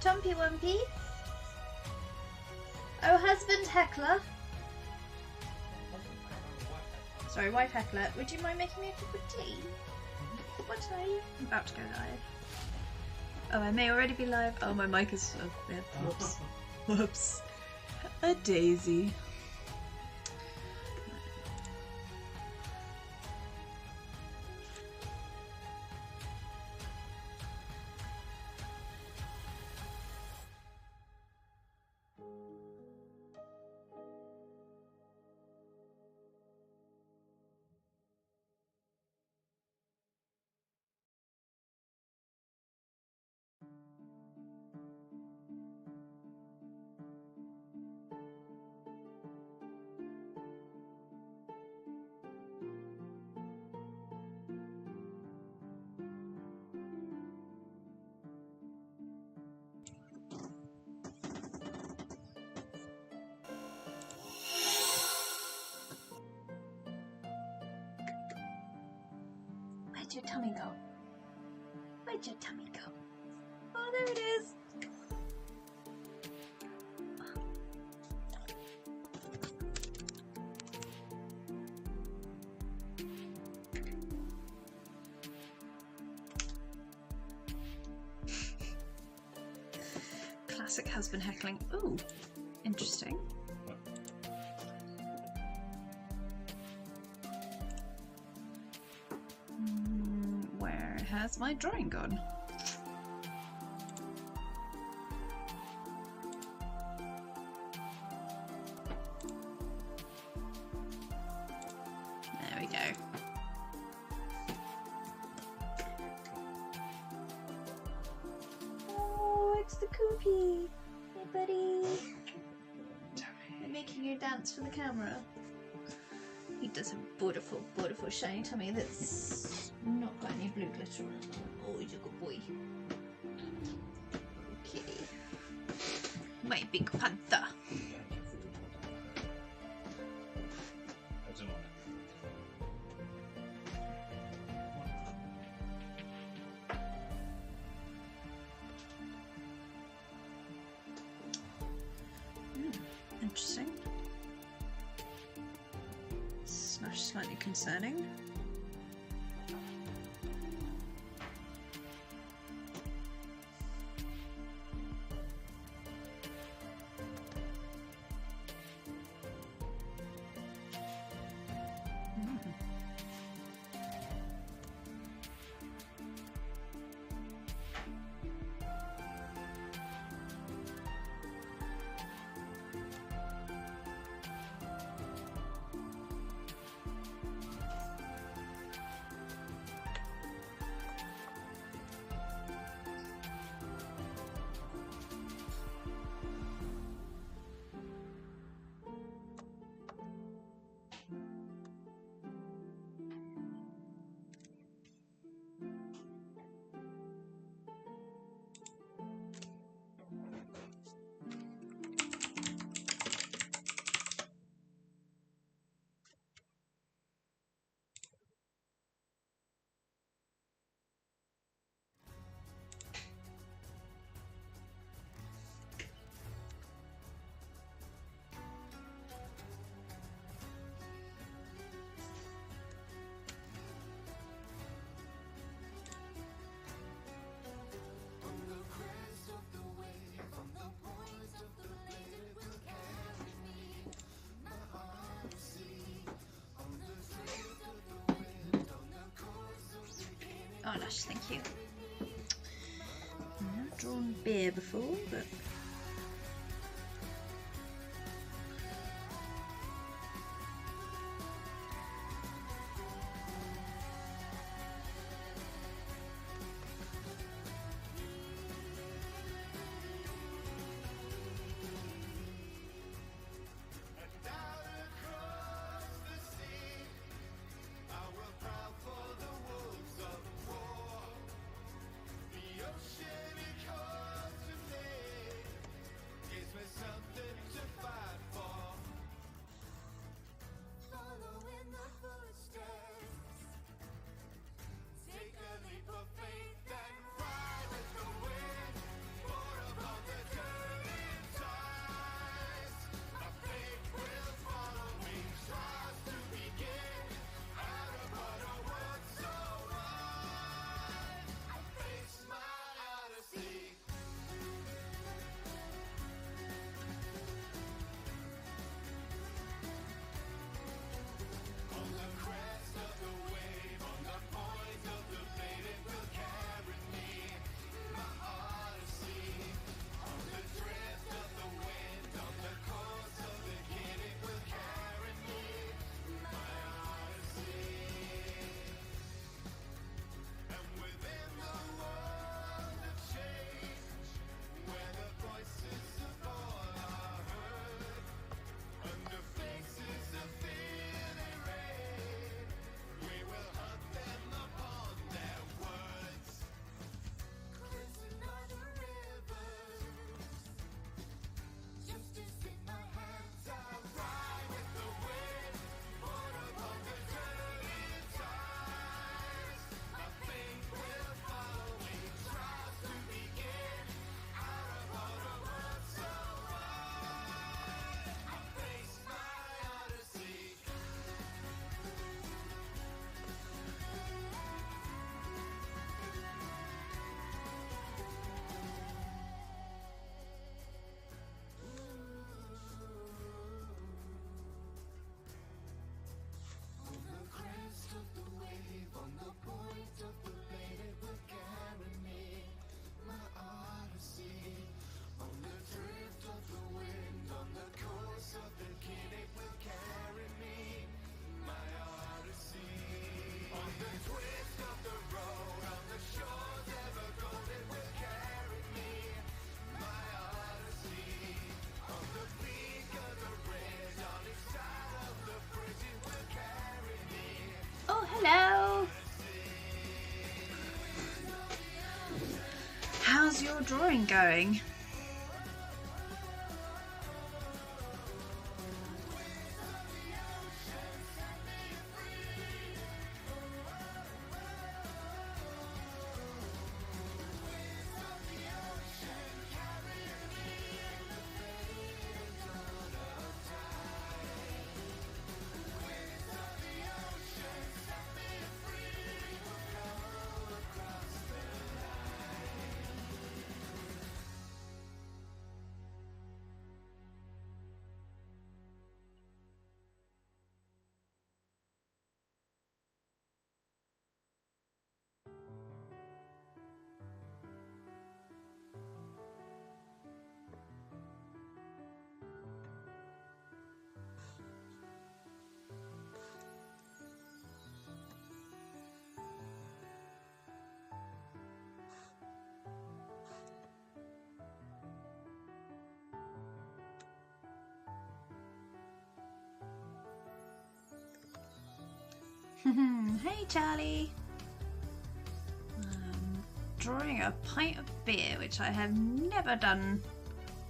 Tumpy Wumpy. Oh, husband heckler. Sorry, wife heckler. Would you mind making me a cup of tea? What are you? I'm about to go live. Oh, I may already be live. Oh, my mic is... Oh, yeah. Whoops. Whoops. A daisy. Where'd your tummy go? Where'd your tummy go? Oh, there it is. Classic husband heckling. Ooh, interesting. Where has my drawing gone? There we go. Oh, it's the Koopy. Hey, buddy. They're making you dance for the camera. He does a beautiful, beautiful shiny tummy that's not got any blue glitter on it. Oh, he's a good boy. Okay. My big panther. Interesting. Slightly concerning. Oh, lush, thank you. I've not drawn beer before, but... How's your drawing going? Hey Charlie! Drawing a pint of beer, which I have never done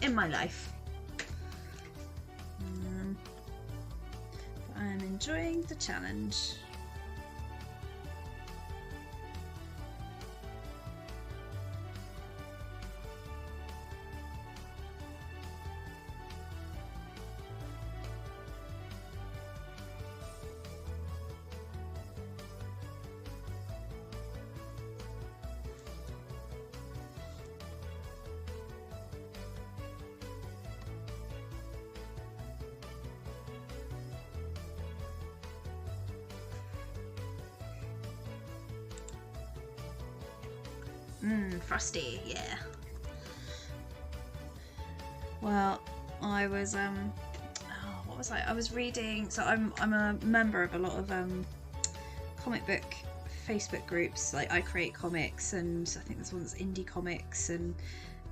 in my life. I'm enjoying the challenge. Frosty, yeah. Well, I was what was I? I was reading. So I'm a member of a lot of comic book Facebook groups. Like I create comics, and I think this one's indie comics and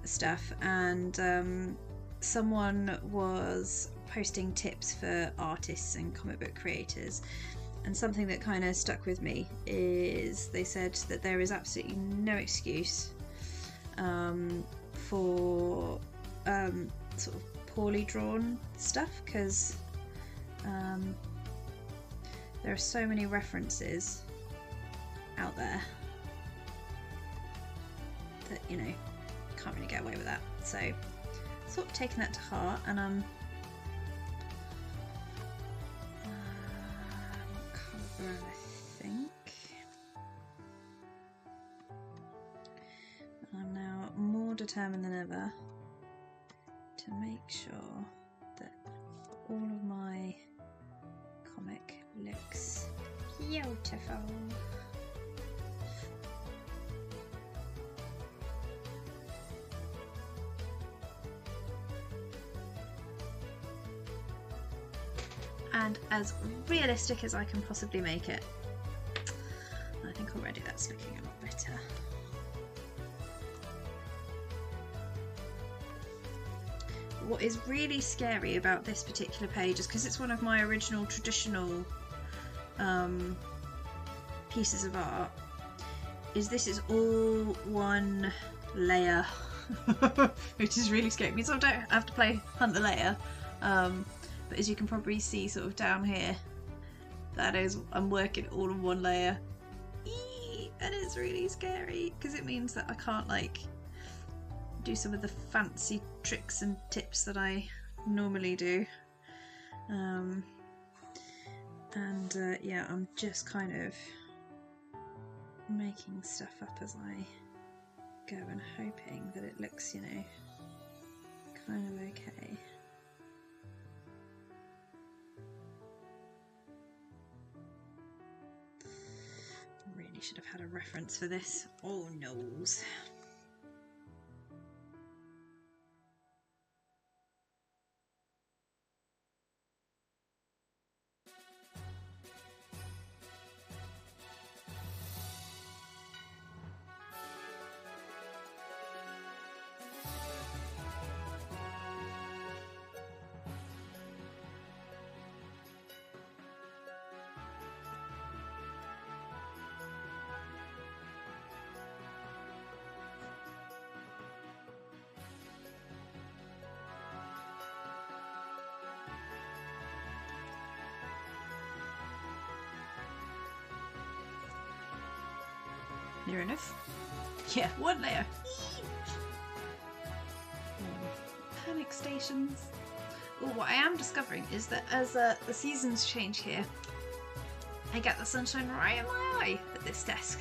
stuff. And someone was posting tips for artists and comic book creators. And something that kind of stuck with me is they said that there is absolutely no excuse for sort of poorly drawn stuff, because there are so many references out there that, you know, you can't really get away with that. So sort of taking that to heart, and I think I'm now more determined than ever to make sure that all of my comic looks beautiful. And as realistic as I can possibly make it. I think already that's looking a lot better. What is really scary about this particular page is because it's one of my original traditional pieces of art, is this is all one layer, which is really scary. It means I don't have to play Hunt the Layer. But as you can probably see sort of down here, that is, I'm working all in one layer. And it's really scary because it means that I can't like do some of the fancy tricks and tips that I normally do. Yeah, I'm just kind of making stuff up as I go and hoping that it looks, you know, kind of okay. Really should have had a reference for this. Oh noes. Near enough. Yeah, 1 layer. Panic stations. Well, what I am discovering is that as the seasons change here, I get the sunshine right in my eye at this desk.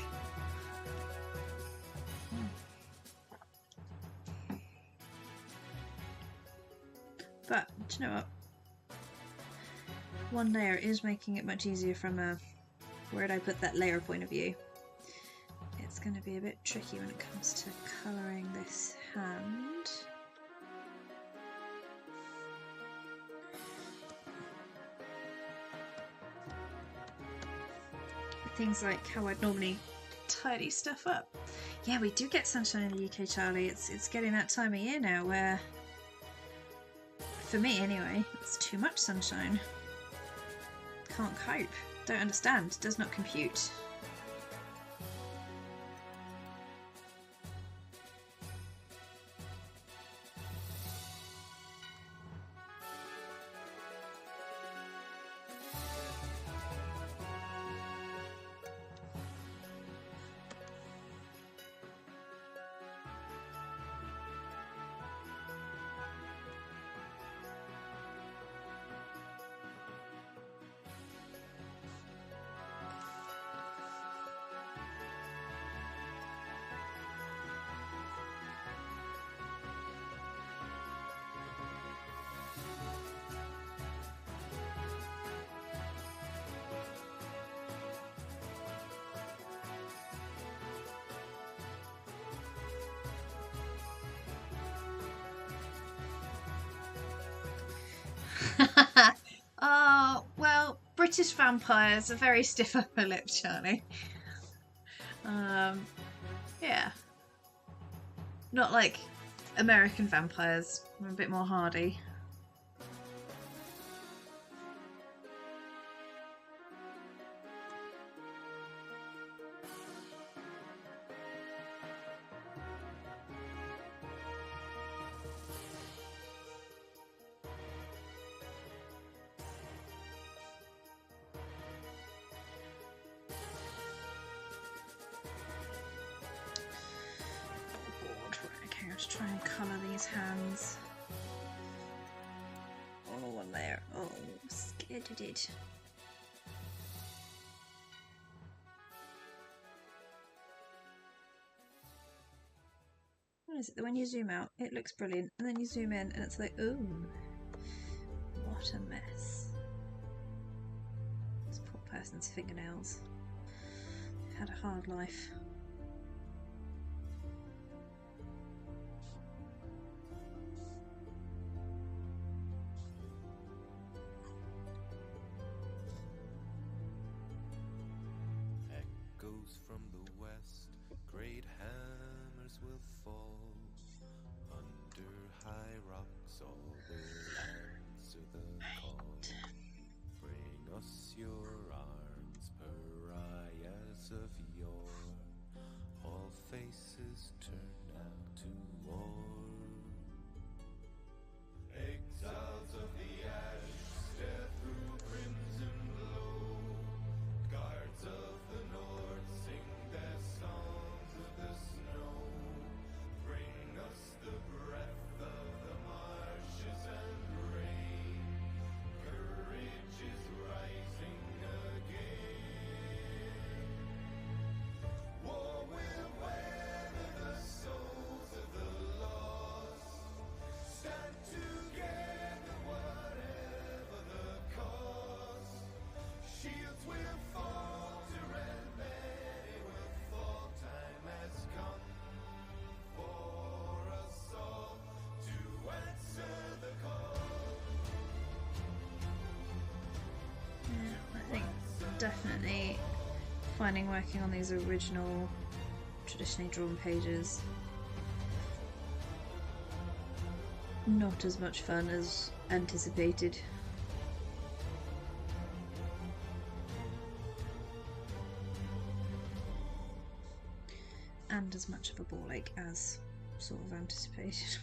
But, do you know what? 1 layer is making it much easier from a where'd I put that layer point of view. It's going to be a bit tricky when it comes to colouring this hand. Things like how I'd normally tidy stuff up. Yeah, we do get sunshine in the UK, Charlie. It's getting that time of year now where, for me anyway, it's too much sunshine. Can't cope. Don't understand. Does not compute. Well, British vampires are very stiff upper lip, Charlie. Yeah. Not like American vampires. I'm a bit more hardy. To try and colour these hands. Oh, 1 layer. Oh, scared to it. What is it that when you zoom out, it looks brilliant, and then you zoom in, and it's like, ooh, what a mess. This poor person's fingernails. They've had a hard life. From the west, great hammers will fall. Under high rocks, all will answer the call. Bring us your arms, pariahs of yore. All faces turn now to war. Exiles of the ash stare through crimson glow. Guards of the north sing their songs of the snow. Bring us the breath of the marshes and rain. Courage is rising again. War will weather the souls of the lost. Stand together whatever the cost. Shields will falter and many will fall. Time has come for us all to answer the call. Yeah, I think definitely finding working on these original, traditionally drawn pages not as much fun as anticipated. And as much of a ball ache as sort of anticipated.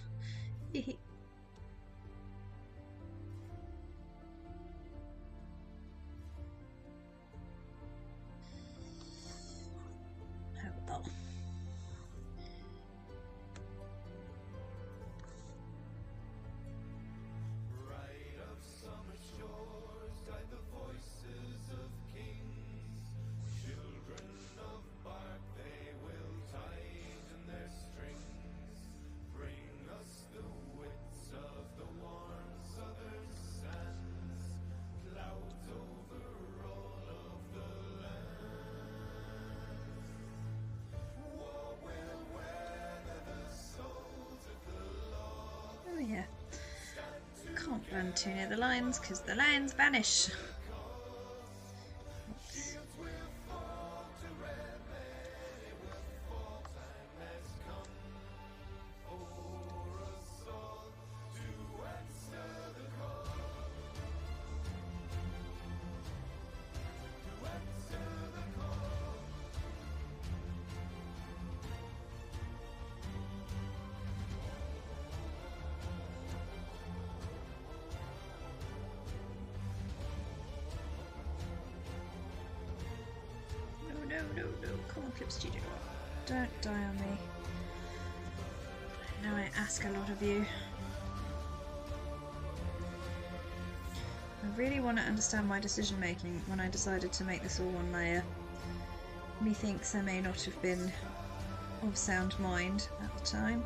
Oh well. run too near the lines because the lines vanish. Oops. No, come on, Clip Studio. Don't die on me. I know I ask a lot of you. I really want to understand my decision making when I decided to make this all one layer. Methinks I may not have been of sound mind at the time.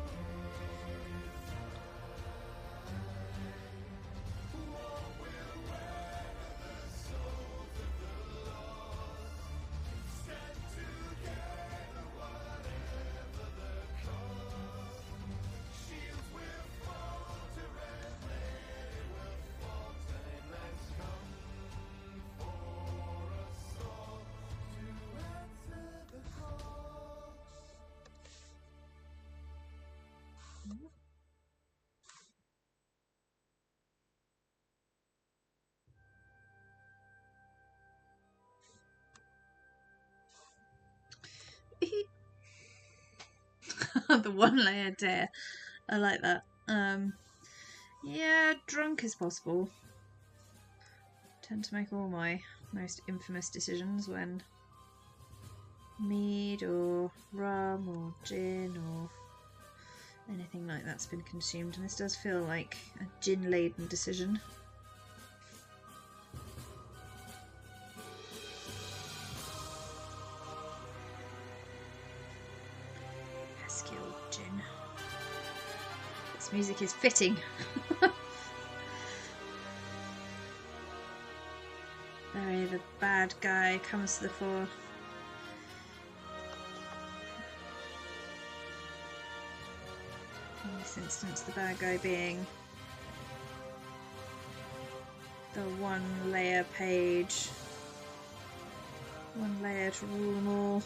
The one layer dare. I like that. Yeah, drunk is possible. Tend to make all my most infamous decisions when mead or rum or gin or anything like that's been consumed, and this does feel like a gin-laden decision. Skill gin. This music is fitting. Barry, the bad guy, comes to the fore. In this instance, the bad guy being the one layer page. One layer to rule them all.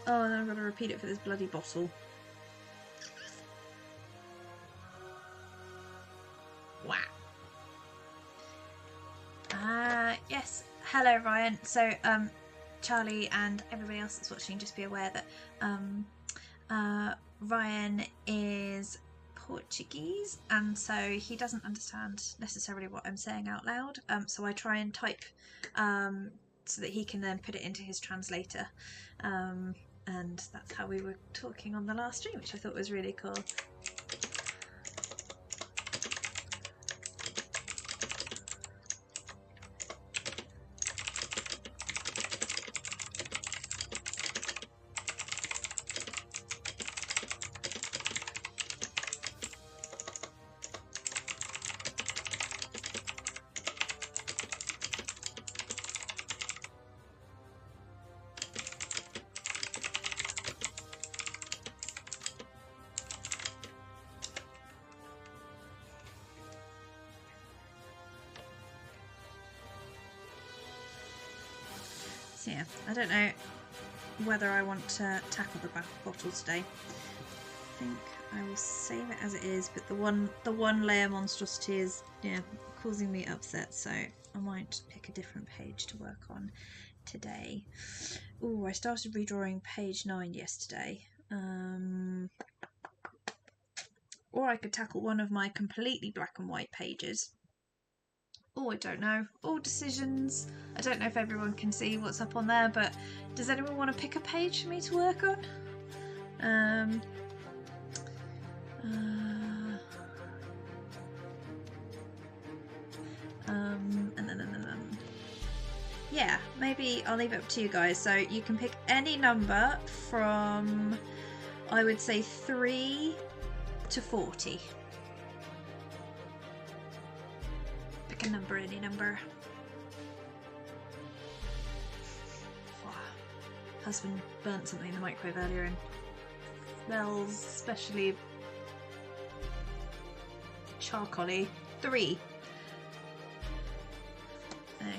Oh, and then I've got to repeat it for this bloody bottle. Wow. Yes. Hello, Ryan. So, Charlie and everybody else that's watching, just be aware that Ryan is Portuguese, and so he doesn't understand necessarily what I'm saying out loud. So I try and type so that he can then put it into his translator. And that's how we were talking on the last stream, which I thought was really cool. So yeah, I don't know whether I want to tackle the bottle today. I think I will save it as it is, but the one layer monstrosity is causing me upset, so I might pick a different page to work on today. Oh, I started redrawing page 9 yesterday. Or I could tackle one of my completely black and white pages. Oh, I don't know. All decisions. I don't know if everyone can see what's up on there, but does anyone want to pick a page for me to work on? Um, yeah, maybe I'll leave it up to you guys. So you can pick any number from, I would say, 3 to 40. Pick a number, any number. Wow. Husband burnt something in the microwave earlier and smells especially charcoaly. 3.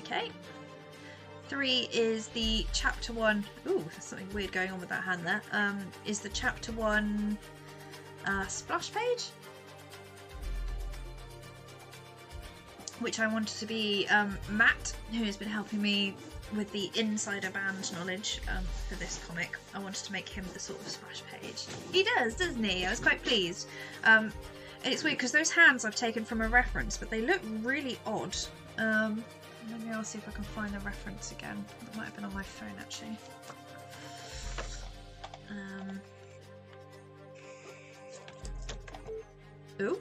Okay. 3 is the chapter 1. Ooh, there's something weird going on with that hand there. Is the chapter 1 splash page, which I wanted to be Matt, who has been helping me with the insider band knowledge for this comic. I wanted to make him the sort of splash page. He does, doesn't he? I was quite pleased. And it's weird because those hands I've taken from a reference, but they look really odd. Maybe I'll see if I can find the reference again. It might have been on my phone actually. Ooh,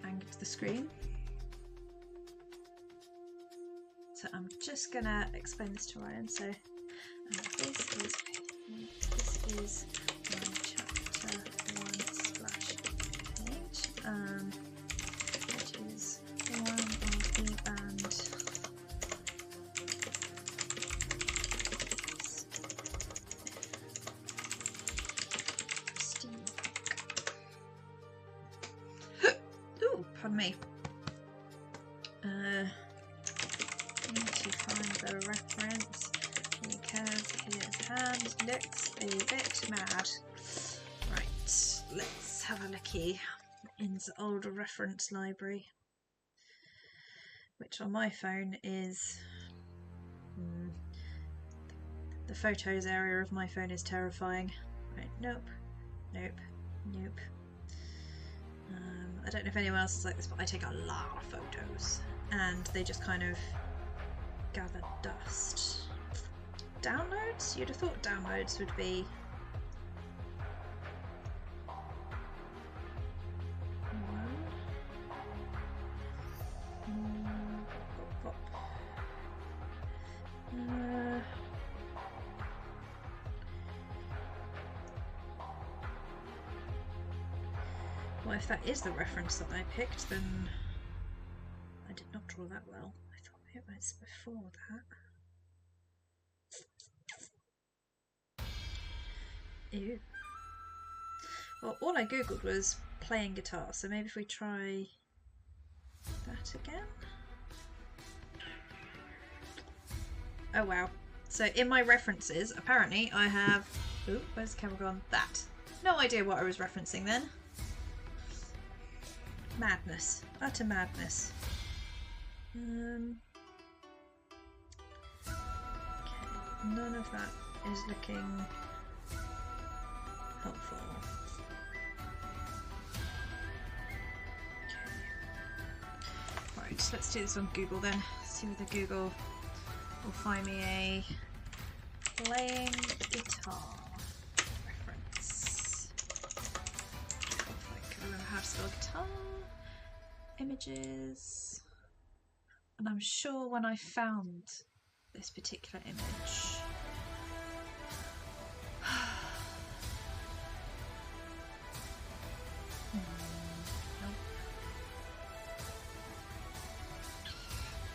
angle to the screen. So I'm just gonna explain this to Ryan. So this is my chapter 1 splash page, which is one of the band Ooh, pardon me. Need to find the reference because his hand looks a bit mad. Right, let's have a looky in the old reference library, which on my phone is the photos area of my phone is terrifying. Right, nope. I don't know if anyone else is like this, but I take a lot of photos and they just kind of gather dust. Downloads? You'd have thought downloads would be well, if that is the reference that I picked, then I did not draw that well. I thought it was before that. Ew. Well, all I googled was playing guitar, so maybe if we try that again. Oh wow. So in my references, apparently I have... Ooh, where's the camera gone? That. No idea what I was referencing then. Madness. Utter madness. Okay. None of that is looking helpful. Okay. Right, so let's do this on Google then. See whether Google will find me a playing guitar reference. If I can remember how to spell guitar. Images. And I'm sure when I found this particular image,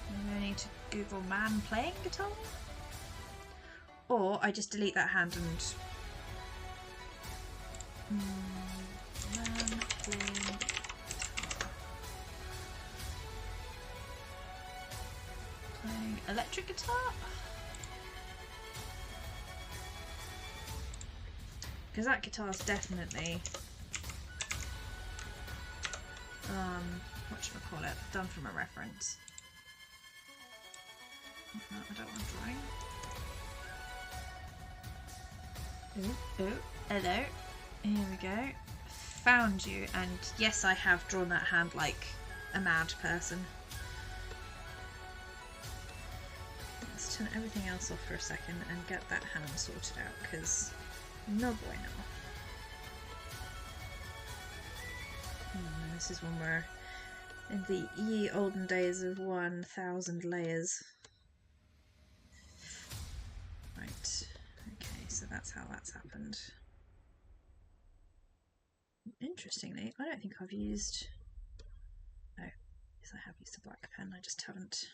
I need to Google man playing guitar, or I just delete that hand and man playing guitar. Playing electric guitar, because that guitar's definitely whatchamacallit, done from a reference. No, I don't want drawing. Ooh, hello. Here we go. Found you, and yes, I have drawn that hand like a mad person. Let's turn everything else off for a second and get that hand sorted out, because No bueno. This is when we're in the ye olden days of 1,000 layers. Right. Okay, so that's how that's happened. Interestingly, I don't think I've used... No, yes I have used a black pen, I just haven't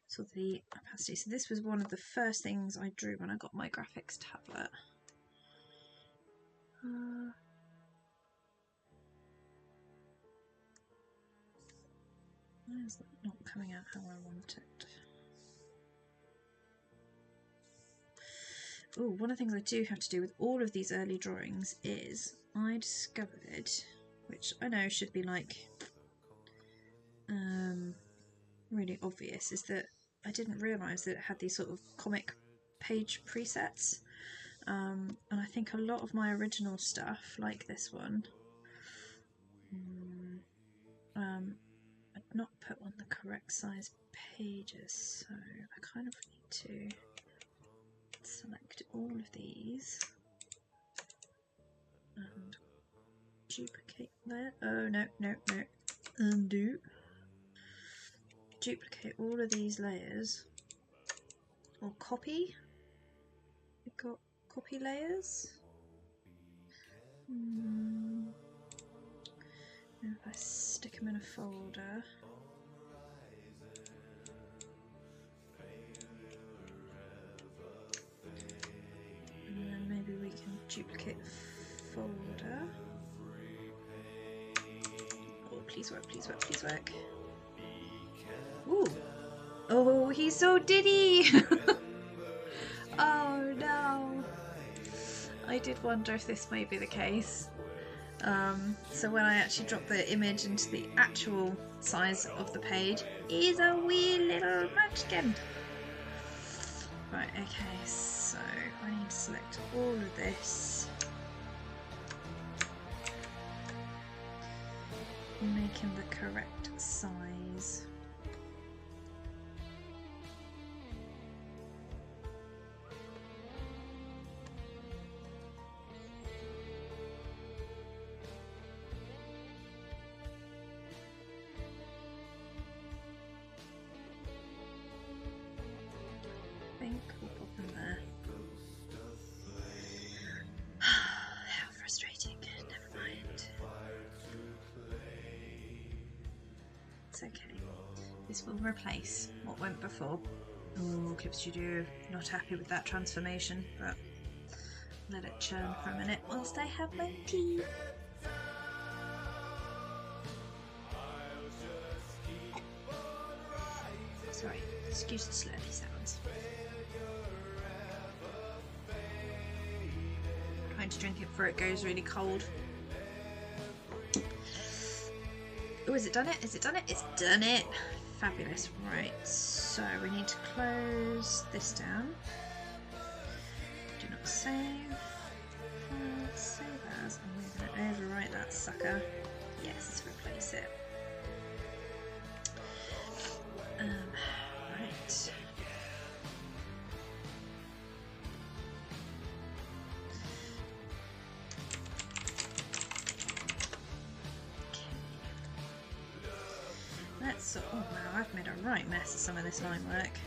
saw the opacity. So this was one of the first things I drew when I got my graphics tablet. Why is that not coming out how I want it? Oh, one of the things I do have to do with all of these early drawings is I discovered, which I know should be like really obvious, is that I didn't realise that it had these sort of comic page presets. And I think a lot of my original stuff, like this one, I'd not put on the correct size pages, so I kind of need to select all of these and duplicate there. Oh no, no, no. Undo. Duplicate all of these layers. Or copy. We've got copy layers. If I stick them in a folder. And then maybe we can duplicate the folder. Oh, please work, please work, please work. Ooh. Oh, he's so diddy! Oh no. I did wonder if this may be the case. So when I actually drop the image into the actual size of the page, he's a wee little munchkin. Right, okay, so I need to select all of this. Make him the correct size. I think we'll put them there. How frustrating. Never mind. It's okay. This will replace what went before. Oh, Clip Studio, not happy with that transformation, but let it churn for a minute whilst I have my tea. Sorry, excuse the slurpy sounds. Trying to drink it before it goes really cold. Oh, has it done it? Has it done it? It's done it! Fabulous. Right, so we need to close this down. Do not save. Save as, and we're going to overwrite that sucker. Yes, replace it. Right. Let's. Oh wow, I've made a right mess of some of this line work.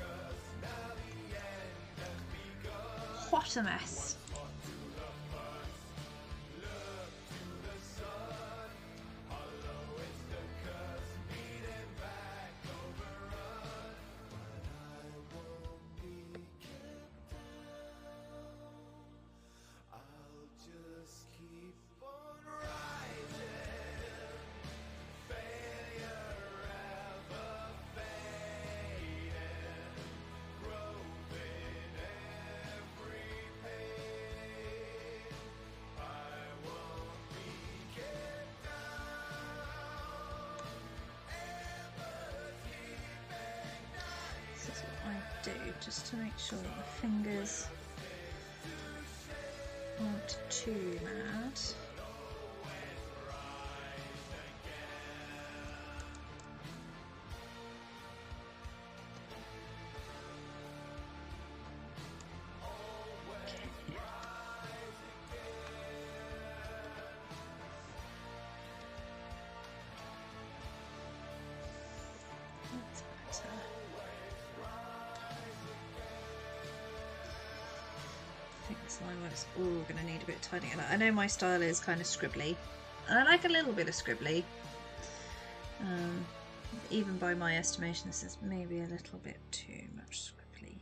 What a mess! Do just to make sure that the fingers aren't too mad. I think this line was all going to need a bit of tidying up. I know my style is kind of scribbly, and I like a little bit of scribbly. Even by my estimation, this is maybe a little bit too much scribbly.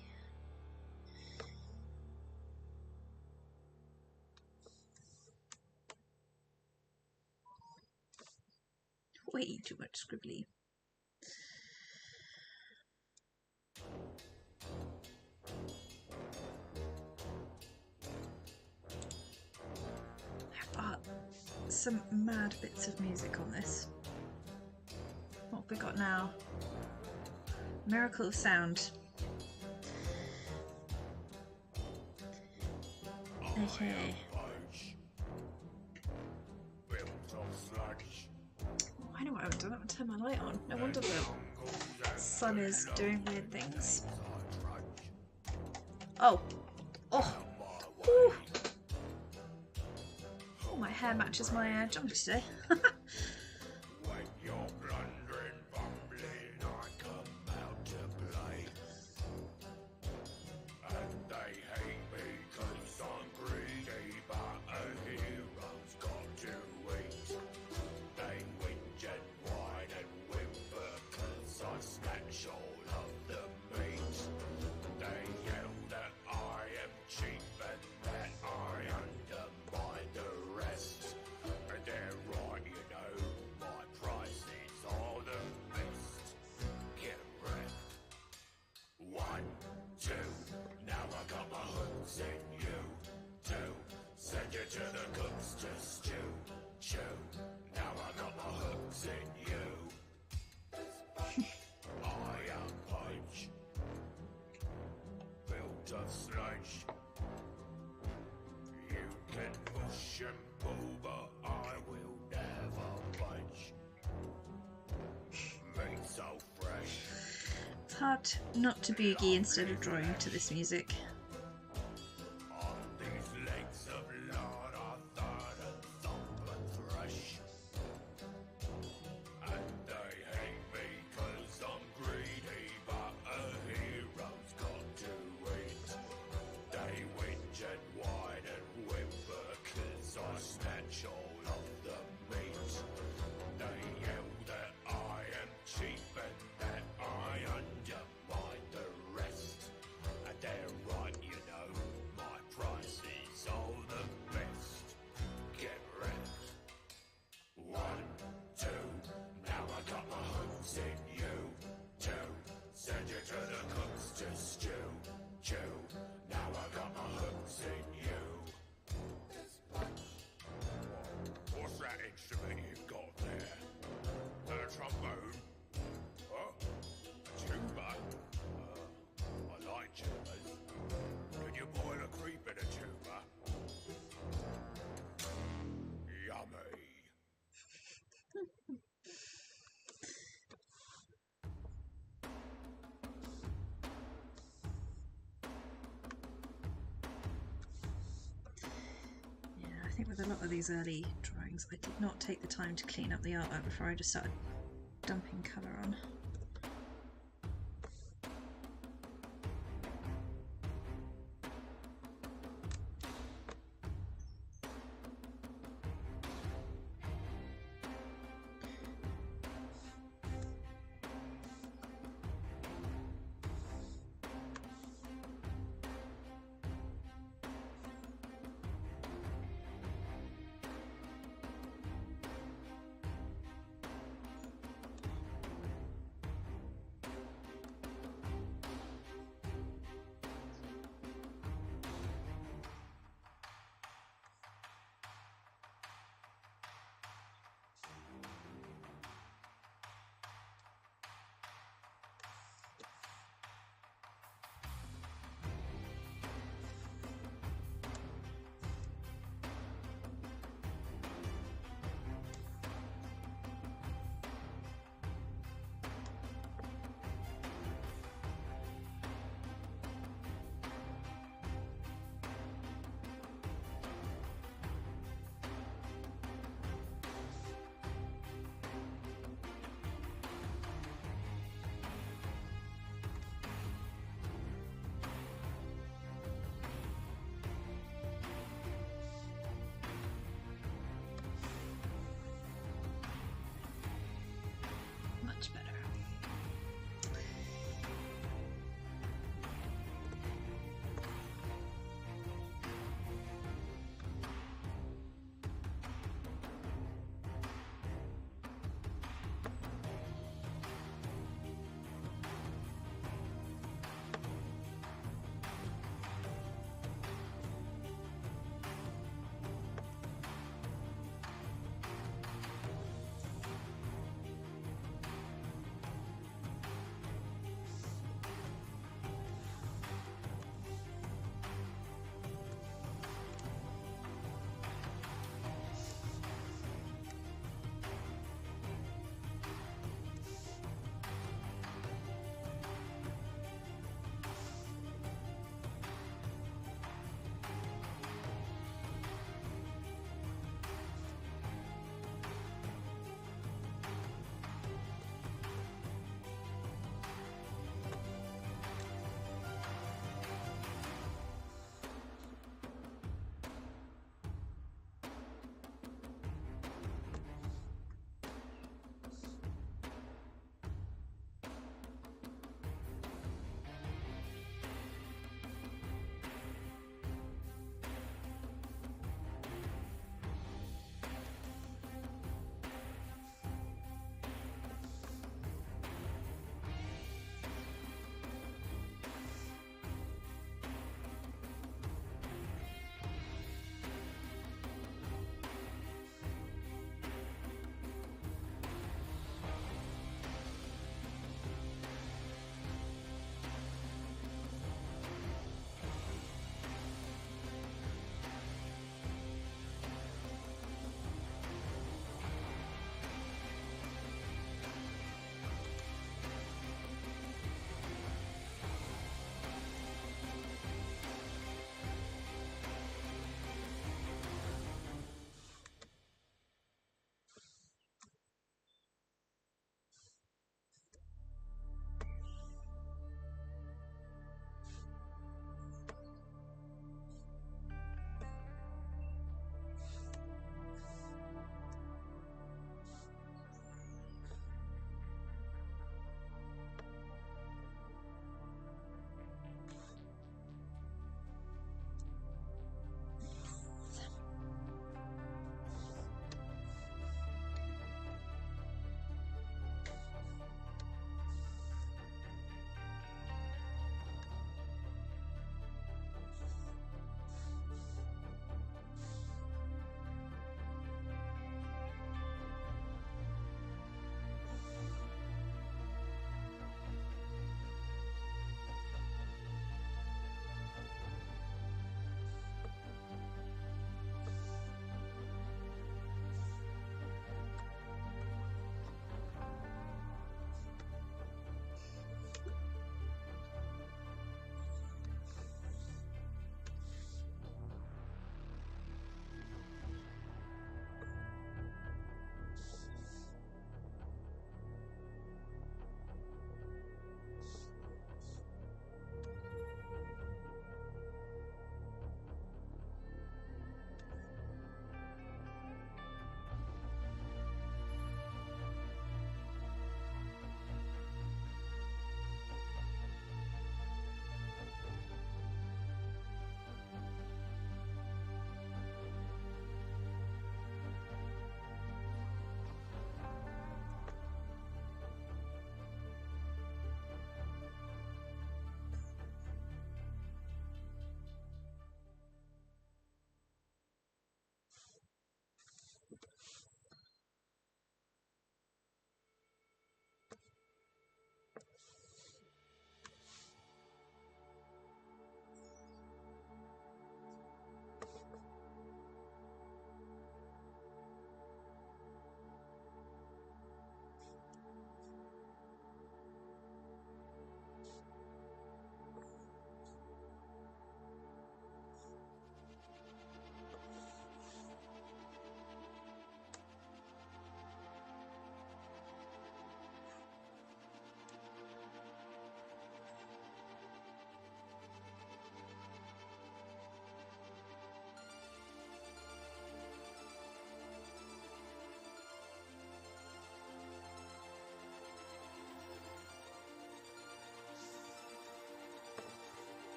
Way too much scribbly. Some mad bits of music on this. What have we got now? Miracle of Sound. Okay. I know what I would do. I would turn my light on. No wonder the sun is doing weird things. Oh. Oh. Ooh. Oh, my hair matches my jumper today. It's hard not to boogie instead of drawing to this music. I think with a lot of these early drawings, I did not take the time to clean up the artwork before I just started dumping colour on.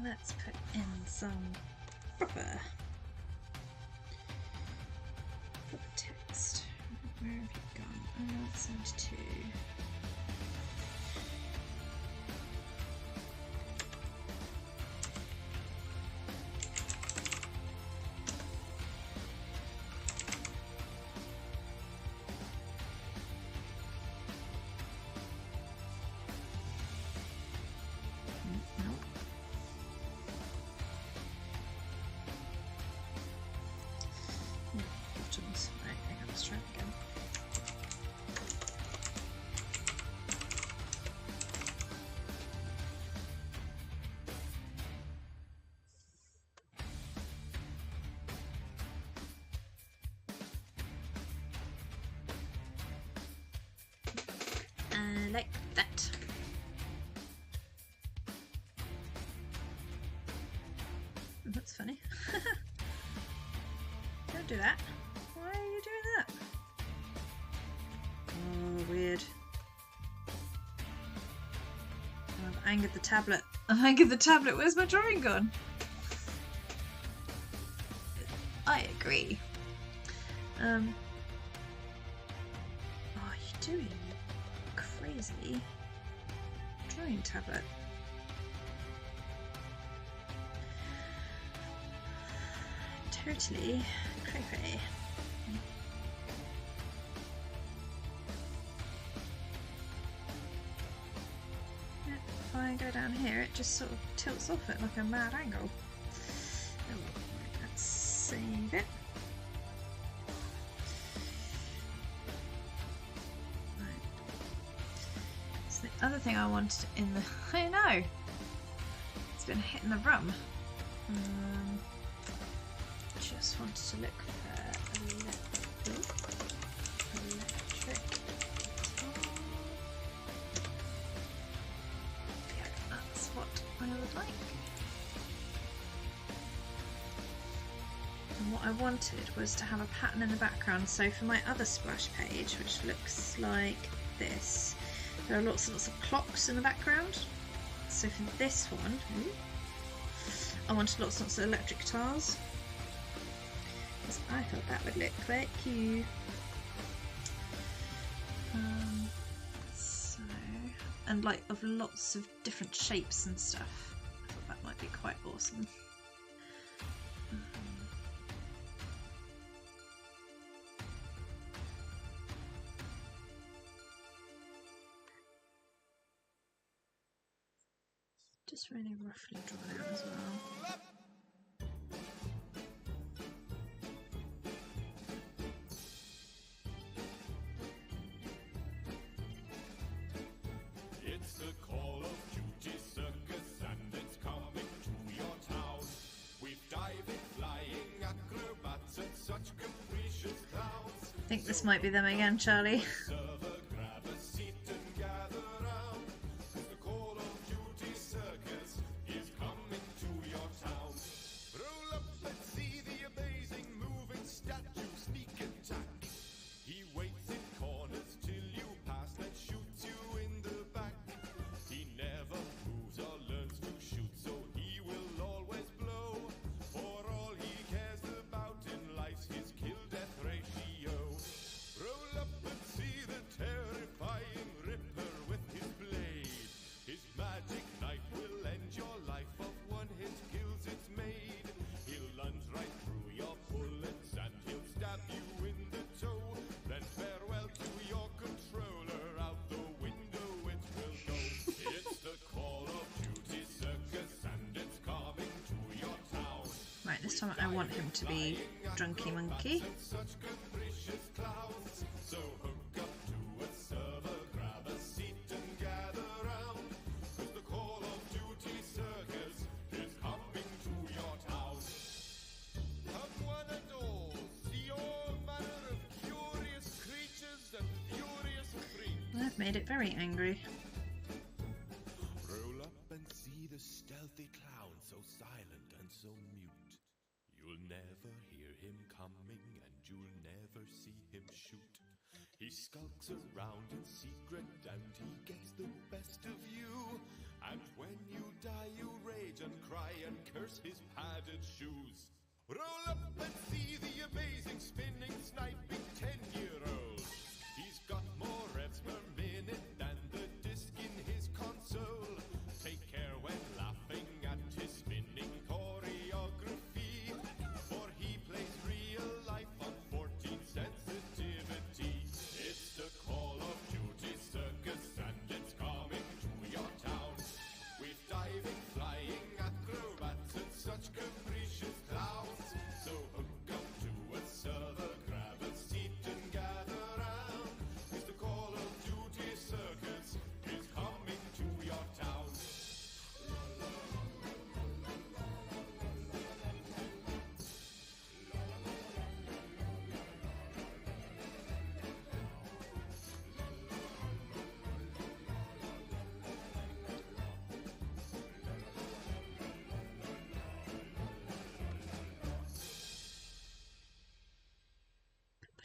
let's put in some proper text. Where have you gone? 72. Right, hang on, let's try it again. Like that. That's funny. Don't do that. Why are you doing that? Oh, weird. Oh, I've angered the tablet. I've angered the tablet. Where's my drawing gone? I agree. What are you doing? Crazy drawing tablet. Totally cray-cray. Yeah, if I go down here, it just sort of tilts off at like a mad angle. Oh, right, let's save it. The other thing I wanted in the... I know! It's been hitting the rum. Just wanted to look for electric guitar. Yeah, that's what I would like. And what I wanted was to have a pattern in the background. So for my other splash page, which looks like this, there are lots and lots of clocks in the background. So for this one, I wanted lots and lots of electric guitars. Because I thought that would look quite cute. And like of lots of different shapes and stuff. I thought that might be quite awesome. Just really roughly drawn out as well. It's the Call of Duty circus and it's coming to your town. We've diving, flying acrobats and such capricious clowns. I think this might be them again, Charlie. Server, grab a seat and gather round. The Call of Duty circus is coming to your town. Roll up and see the amazing moving statue sneak attack. He waits in corners till you pass and shoots you in the back. He never moves or learns to shoot, so he will always blow. For all he cares about in life's his kill-death ratio. Roll up and see the terrifying Ripper with his blade. His magic knife will end your life of one hit kills it's made. He'll lunge right through your bullets and he'll stab you in the toe. Then farewell to your controller, out the window it will go. It's the Call of Duty circus and it's coming to your town. Right, this time I want him to be Drunky Monkey. Such capricious clowns. So hook up to a server, grab a seat and gather round. 'Cause the Call of Duty circus is coming to your town. Come one and all, see all manner of curious creatures and furious freaks. I've made it very angry. Roll up and see the stealthy clown, so silent and so mute. You'll never hear him coming and you'll never see him shoot. He skulks around in secret and he gets the best of you. And when you die, you rage and cry and curse his padded shoes. Roll up and see the amazing spinning, sniping 10-year-old. He's got more revs per minute than the disc in his console. Take care when laughing at his spinning choreography, for he plays real life on 14 sensitivity. It's the Call of Duty circus and it's coming to your town. With diving, flying, acrobats and such capricious clowns. So hook up to a server, grab a seat and gather round. 'Cause the Call of Duty circus is coming to your town.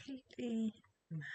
Completely mad.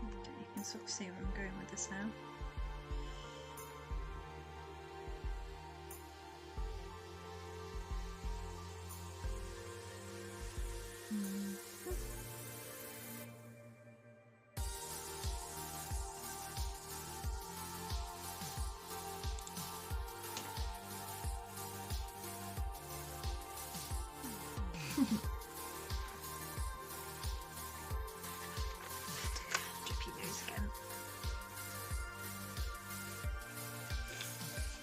Okay, you can sort of see where I'm going with this now. Drippy nose again.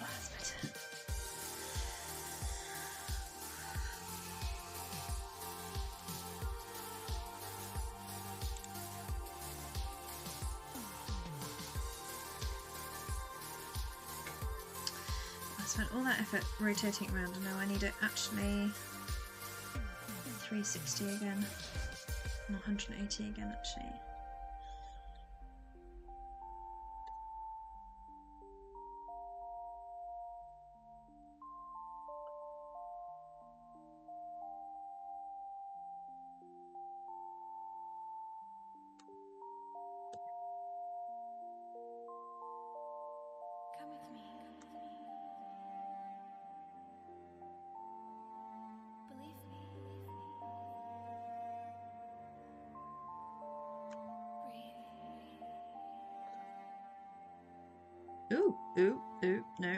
Oh, that's better. I spent all that effort rotating around and now I need it actually 360 again. Not 180 again actually. Come with me. Believe me. Breathe. Ooh, no. I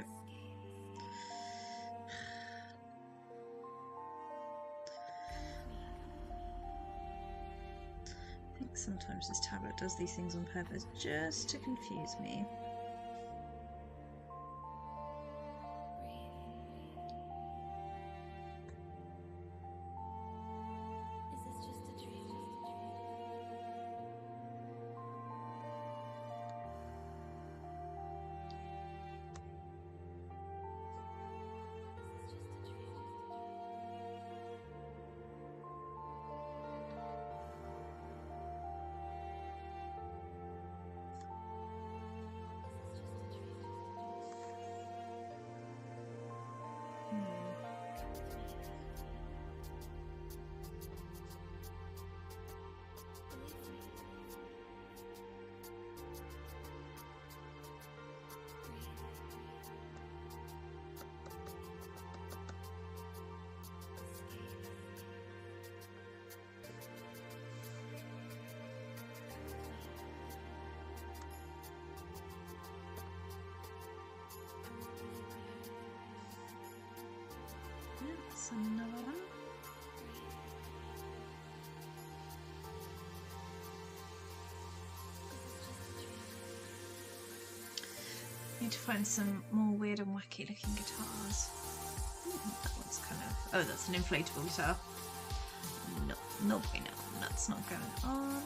think sometimes this tablet does these things on purpose just to confuse me. Is this just a dream? Is this just a dream? That's another one. Need to find some more weird and wacky looking guitars. That one's kind of... Oh, that's an inflatable guitar. No, no bueno. That's not going on.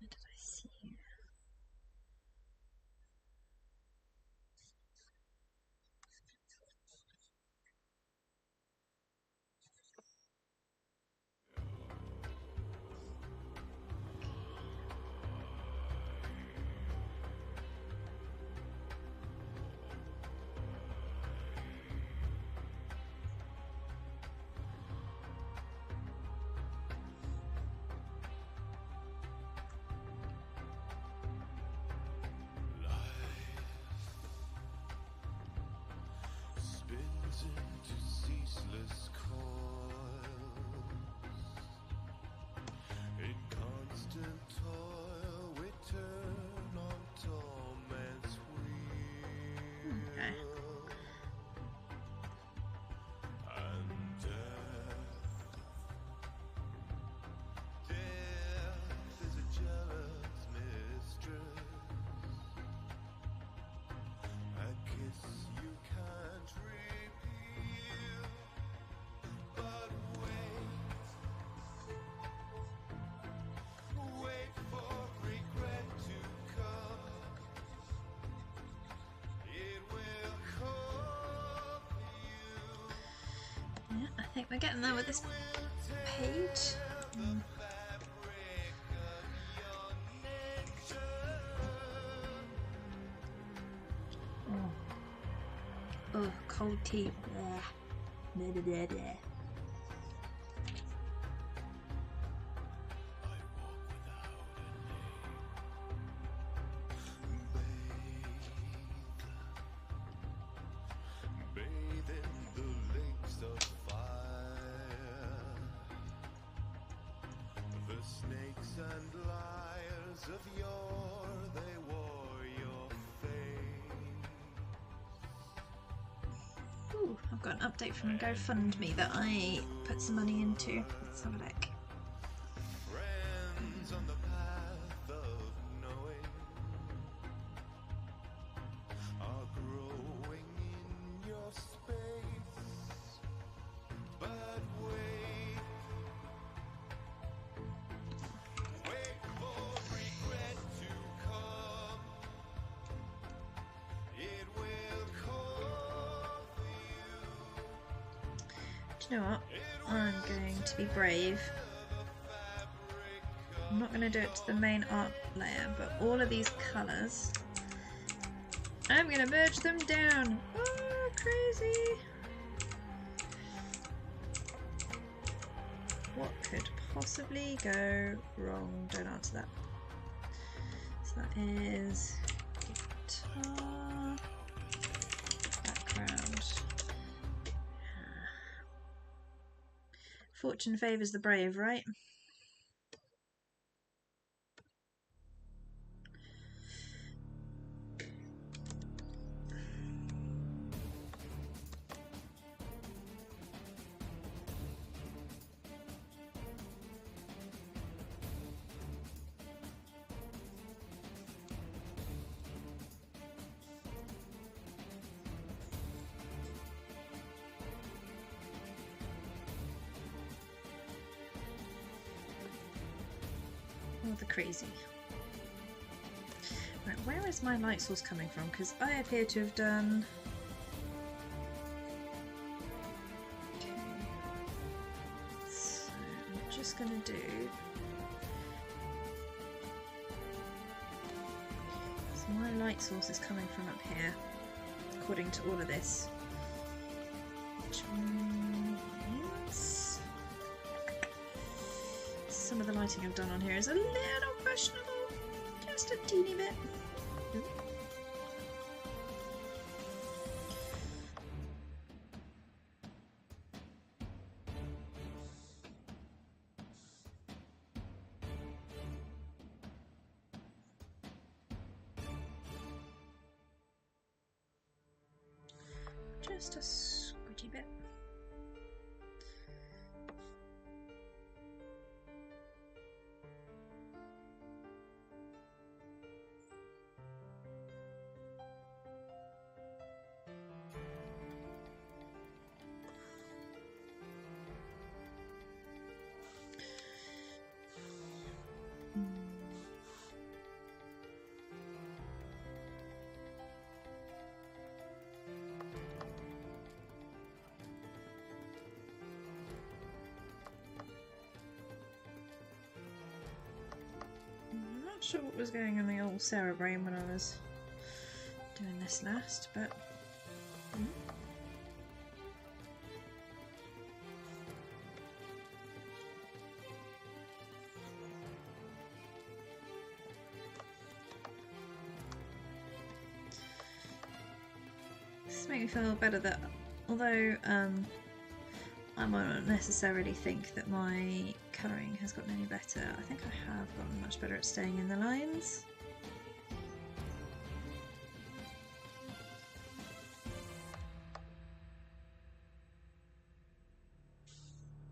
What did I see here? Spins into ceaseless coils. In constant toil, we turn on torment's wheel. Okay. And death is a jealous mistress. A kiss you can't repeal, but wait for regret to come. It will call you. Yeah, I think we're getting there with this page. Oh, cold tea. Blah. Blah, blah, blah. Bathe in the lakes of fire. The snakes and liars of yore, they wore your face. Ooh, I've got an update from GoFundMe that I put some money into. Let's have a look. Friends on the path of knowing are growing in your space. But wait for regret to come. It will call for you. Do you know what? I'm going to be brave. I'm not going to do it to the main art layer, but all of these colours, I'm going to merge them down. Oh, crazy! What could possibly go wrong? Don't answer that. So that is guitar, background. Fortune favours the brave, right? Oh, the crazy. Right, where is my light source coming from? Because I appear to have done... Okay. So I'm just going to do... my light source is coming from up here, according to all of this. Which means some of the lighting I've done on here is a little questionable. Just a teeny bit. Ooh. Just a squidgy bit. Not sure what was going on in the old Sarah brain when I was doing this last, but this makes me feel better that although I might not necessarily think that my colouring has gotten any better, I think I have gotten much better at staying in the lines.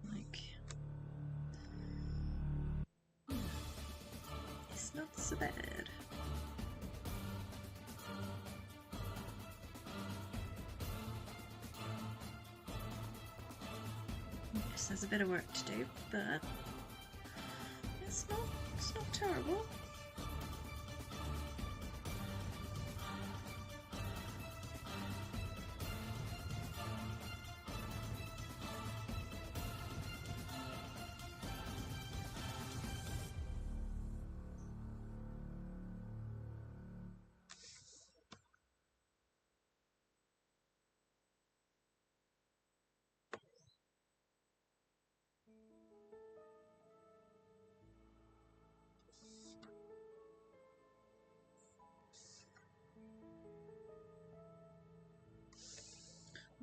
Like, it's not so bad. Yes, there's a bit of work to do, but it's not terrible.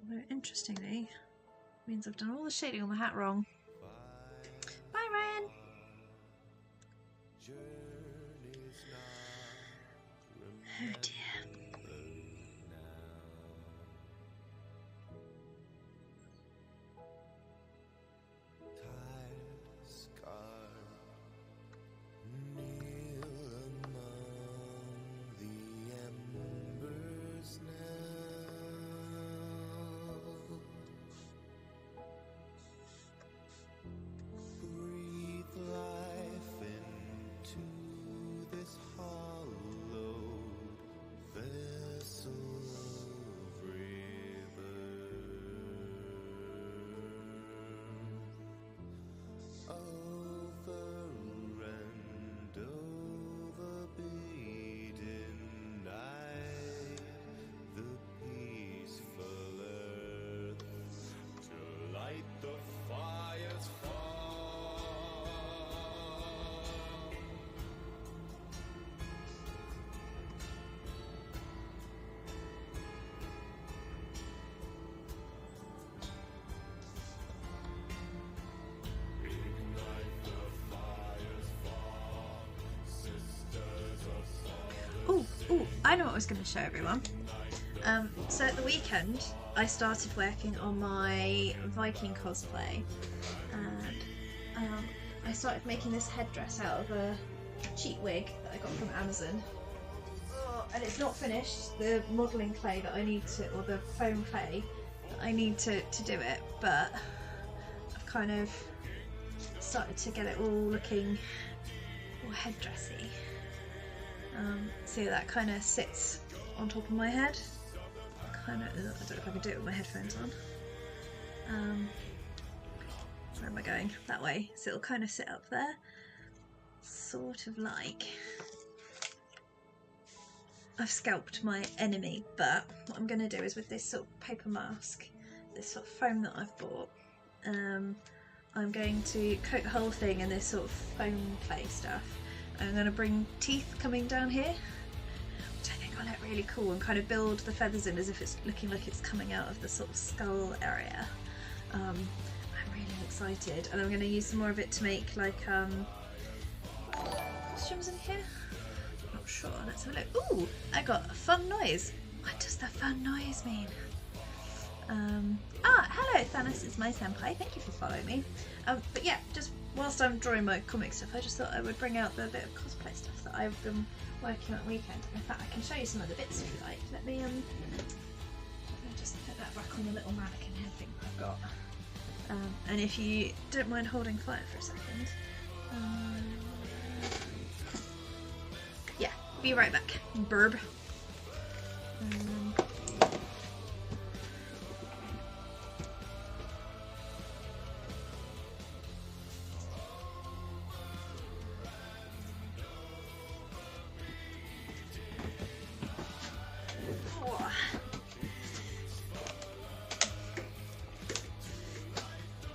Although, interestingly, means I've done all the shading on the hat wrong. Bye, Ryan! Oh dear. Oh, I know what I was going to show everyone. So at the weekend, I started working on my Viking cosplay, and I started making this headdress out of a cheap wig that I got from Amazon. And it's not finished, the modelling clay that I need to, or the foam clay that I need to do it, but I've kind of started to get it all looking all headdressy. So that kind of sits on top of my head. I don't know if I can do it with my headphones on. Where am I going? That way. So it'll kind of sit up there. Sort of like. I've scalped my enemy, but what I'm going to do is with this sort of paper mask, this sort of foam that I've bought, I'm going to coat the whole thing in this sort of foam clay stuff. I'm going to bring teeth coming down here, which I think will look really cool, and kind of build the feathers in as if it's looking like it's coming out of the sort of skull area. I'm really excited, and I'm going to use some more of it to make like costumes in here. Not sure. Let's have a look. Ooh, I got a fun noise. What does the fun noise mean? Hello Thanos, it's my senpai. Thank you for following me. But yeah, just whilst I'm drawing my comic stuff, I just thought I would bring out the bit of cosplay stuff that I've been working on weekend. In fact, I can show you some of the bits if you like. Let me just put that back on the little mannequin head thing that I've got. And if you don't mind holding fire for a second. Yeah, be right back. Burb.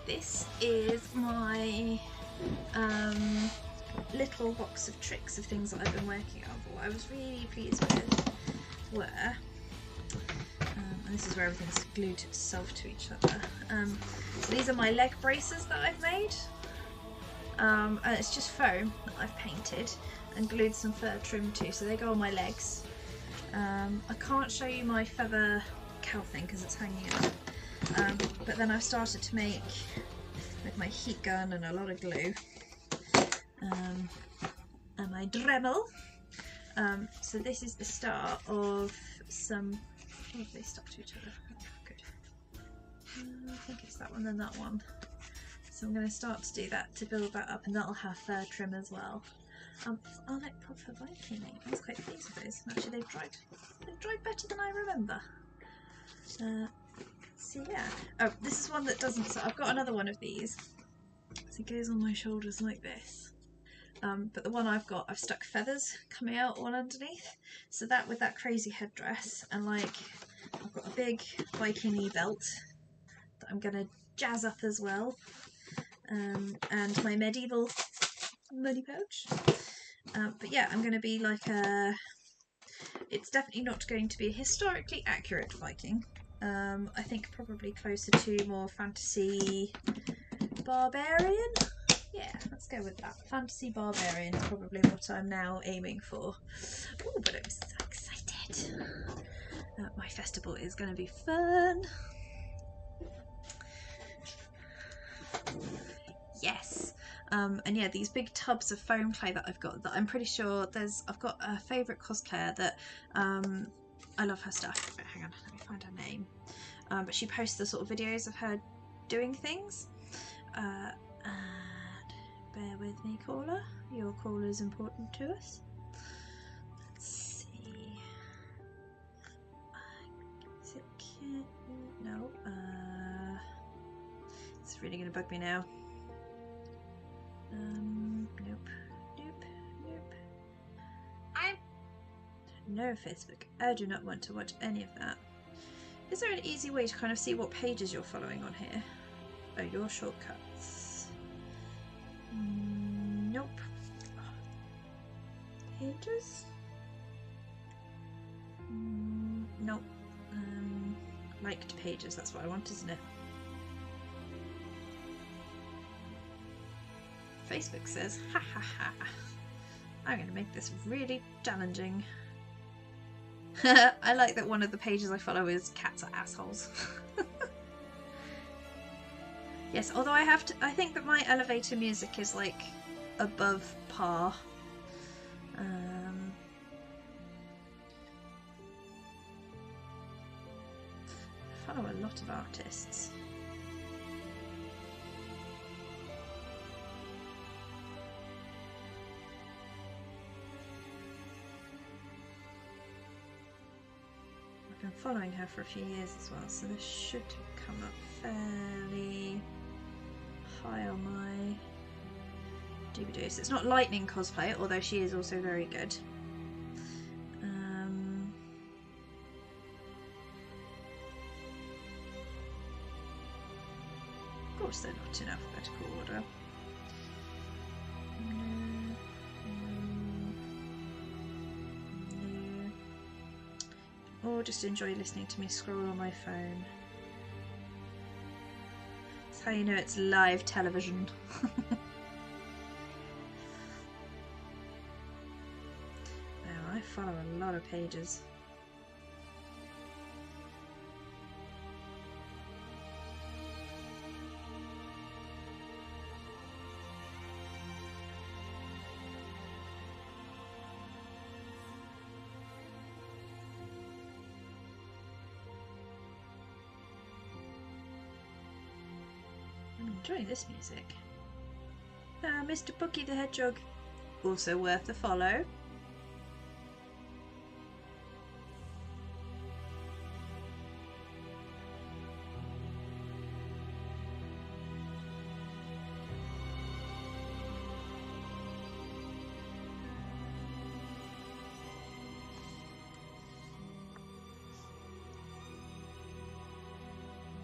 This is my little box of tricks of things that I've been working on. But what I was really pleased with were, and this is where everything's glued itself to each other. So these are my leg braces that I've made, and it's just foam that I've painted and glued some fur trim to, so they go on my legs. I can't show you my feather cow thing because it's hanging up. But then I've started to make, with my heat gun and a lot of glue, and my Dremel. So this is the start of some. Oh, they stuck to each other. Oh, good. I think it's that one and that one. So I'm going to start to do that to build that up, and that'll have fur trim as well. I like proper Viking ink. I was quite pleased with those. Actually, they've dried better than I remember. So yeah. Oh, this is one that doesn't. So I've got another one of these. So it goes on my shoulders like this. But the one I've got, I've stuck feathers coming out one underneath. So that with that crazy headdress, and like I've got a big Viking belt that I'm gonna jazz up as well. And my medieval money pouch. But yeah, I'm gonna be like a. It's definitely not going to be a historically accurate Viking. I think probably closer to more fantasy barbarian. Yeah, let's go with that. Fantasy barbarian is probably what I'm now aiming for. Oh, but I'm so excited. My festival is going to be fun. Yes. And yeah, these big tubs of foam clay that I've got, that I'm pretty sure I've got a favourite cosplayer that I love her stuff. But hang on, let me find her name. But she posts the sort of videos of her doing things. And bear with me, caller. Your call is important to us. Let's see. Is it Kit? No. It's really going to bug me now. Nope. No Facebook. I do not want to watch any of that. Is there an easy way to kind of see what pages you're following on here? Oh, your shortcuts. Nope. Pages? Nope. Liked pages, that's what I want, isn't it? Facebook says, ha ha ha. I'm going to make this really challenging. I like that one of the pages I follow is cats are assholes. Yes, although I think that my elevator music is like above par. I follow a lot of artists. I've been following her for a few years as well, so this should come up fairly high on my doobie-doo. So it's not lightning cosplay, although she is also very good. course they're not in alphabetical order. No. Or just enjoy listening to me scroll on my phone. That's how you know it's live television. Now, I follow a lot of pages. Enjoying this music. Mr. Bookie the Hedgehog, also worth a follow.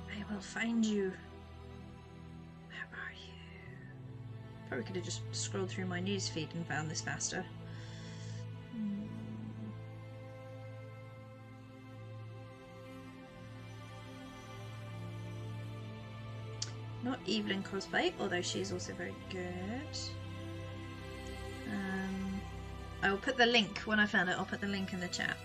I will find you. Probably could have just scrolled through my newsfeed and found this faster. Not Evelyn cosplay, although she's also very good. I will put the link when I found it. I'll put the link in the chat.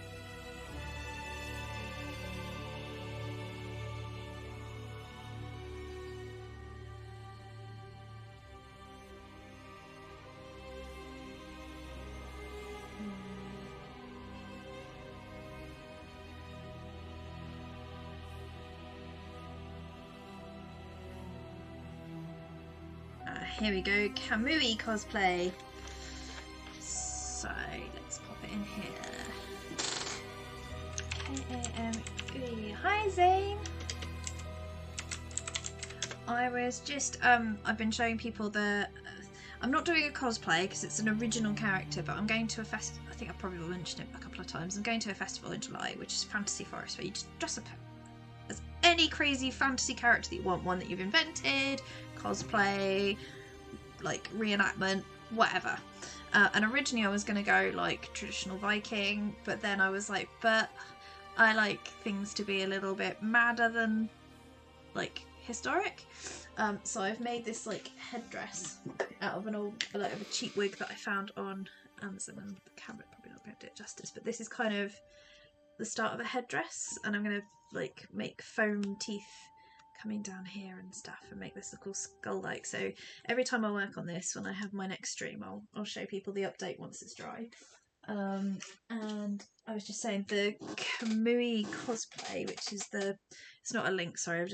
Here we go, Kamui cosplay. So let's pop it in here. K-A-M-U-E. Hi Zane. I was just I've been showing people the. I'm not doing a cosplay because it's an original character, but I'm going to a fest. I think I probably mentioned it a couple of times. I'm going to a festival in July, which is Fantasy Forest, where you just dress up as any crazy fantasy character that you want, one that you've invented, cosplay, like reenactment, whatever. And originally I was going to go like traditional Viking, but then I was like, but I like things to be a little bit madder than like historic. So I've made this like headdress out of an old, like of a cheap wig that I found on Amazon, and the camera probably not going to do it justice, but this is kind of the start of a headdress, and I'm going to like make foam teeth coming down here and stuff and make this look all skull-like. So every time I work on this, when I have my next stream, I'll show people the update once it's dry. And I was just saying the Kamui cosplay, which is it's not a link, sorry,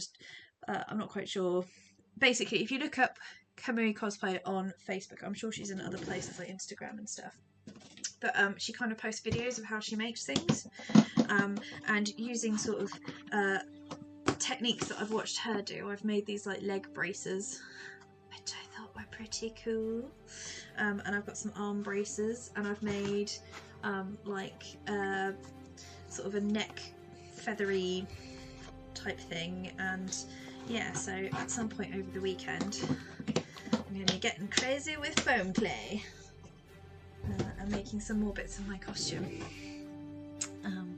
I'm not quite sure. Basically, if you look up Kamui cosplay on Facebook, I'm sure she's in other places like Instagram and stuff, but she kind of posts videos of how she makes things, and using sort of techniques that I've watched her do, I've made these like leg braces, which I thought were pretty cool, and I've got some arm braces, and I've made like sort of a neck feathery type thing, and yeah, so at some point over the weekend I'm going to be getting crazy with foam clay and making some more bits of my costume.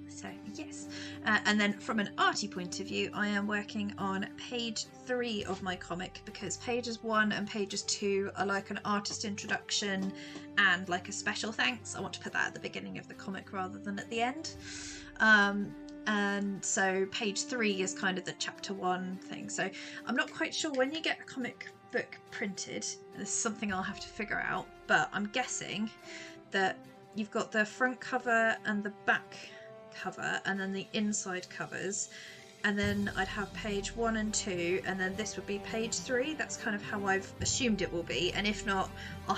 So yes, and then from an arty point of view, I am working on page 3 of my comic, because pages 1 and pages 2 are like an artist introduction and like a special thanks. I want to put that at the beginning of the comic rather than at the end. And so page 3 is kind of the chapter 1 thing. So I'm not quite sure when you get a comic book printed. There's something I'll have to figure out, but I'm guessing that you've got the front cover and the back cover, and then the inside covers, and then I'd have page 1 and 2, and then this would be page 3. That's kind of how I've assumed it will be, and if not, I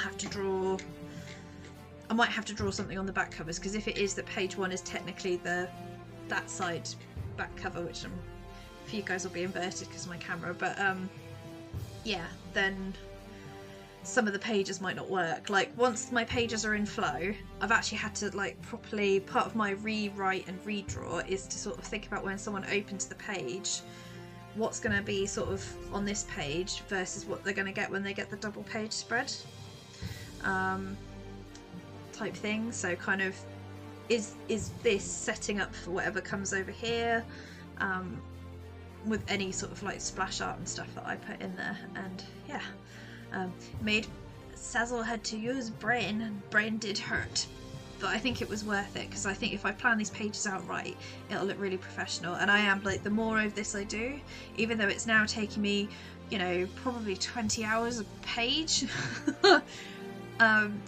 might have to draw something on the back covers, because if it is that page 1 is technically that side back cover, which for you guys will be inverted because of my camera, but yeah, then some of the pages might not work. Like once my pages are in flow, I've actually had to like properly, part of my rewrite and redraw is to sort of think about when someone opens the page, what's going to be sort of on this page versus what they're going to get when they get the double page spread type thing. So kind of is this setting up for whatever comes over here, with any sort of like splash art and stuff that I put in there. And yeah, made Sazzle had to use brain, and brain did hurt, but I think it was worth it, because I think if I plan these pages out right, it'll look really professional. And I am like, the more of this I do, even though it's now taking me, you know, probably 20 hours a page,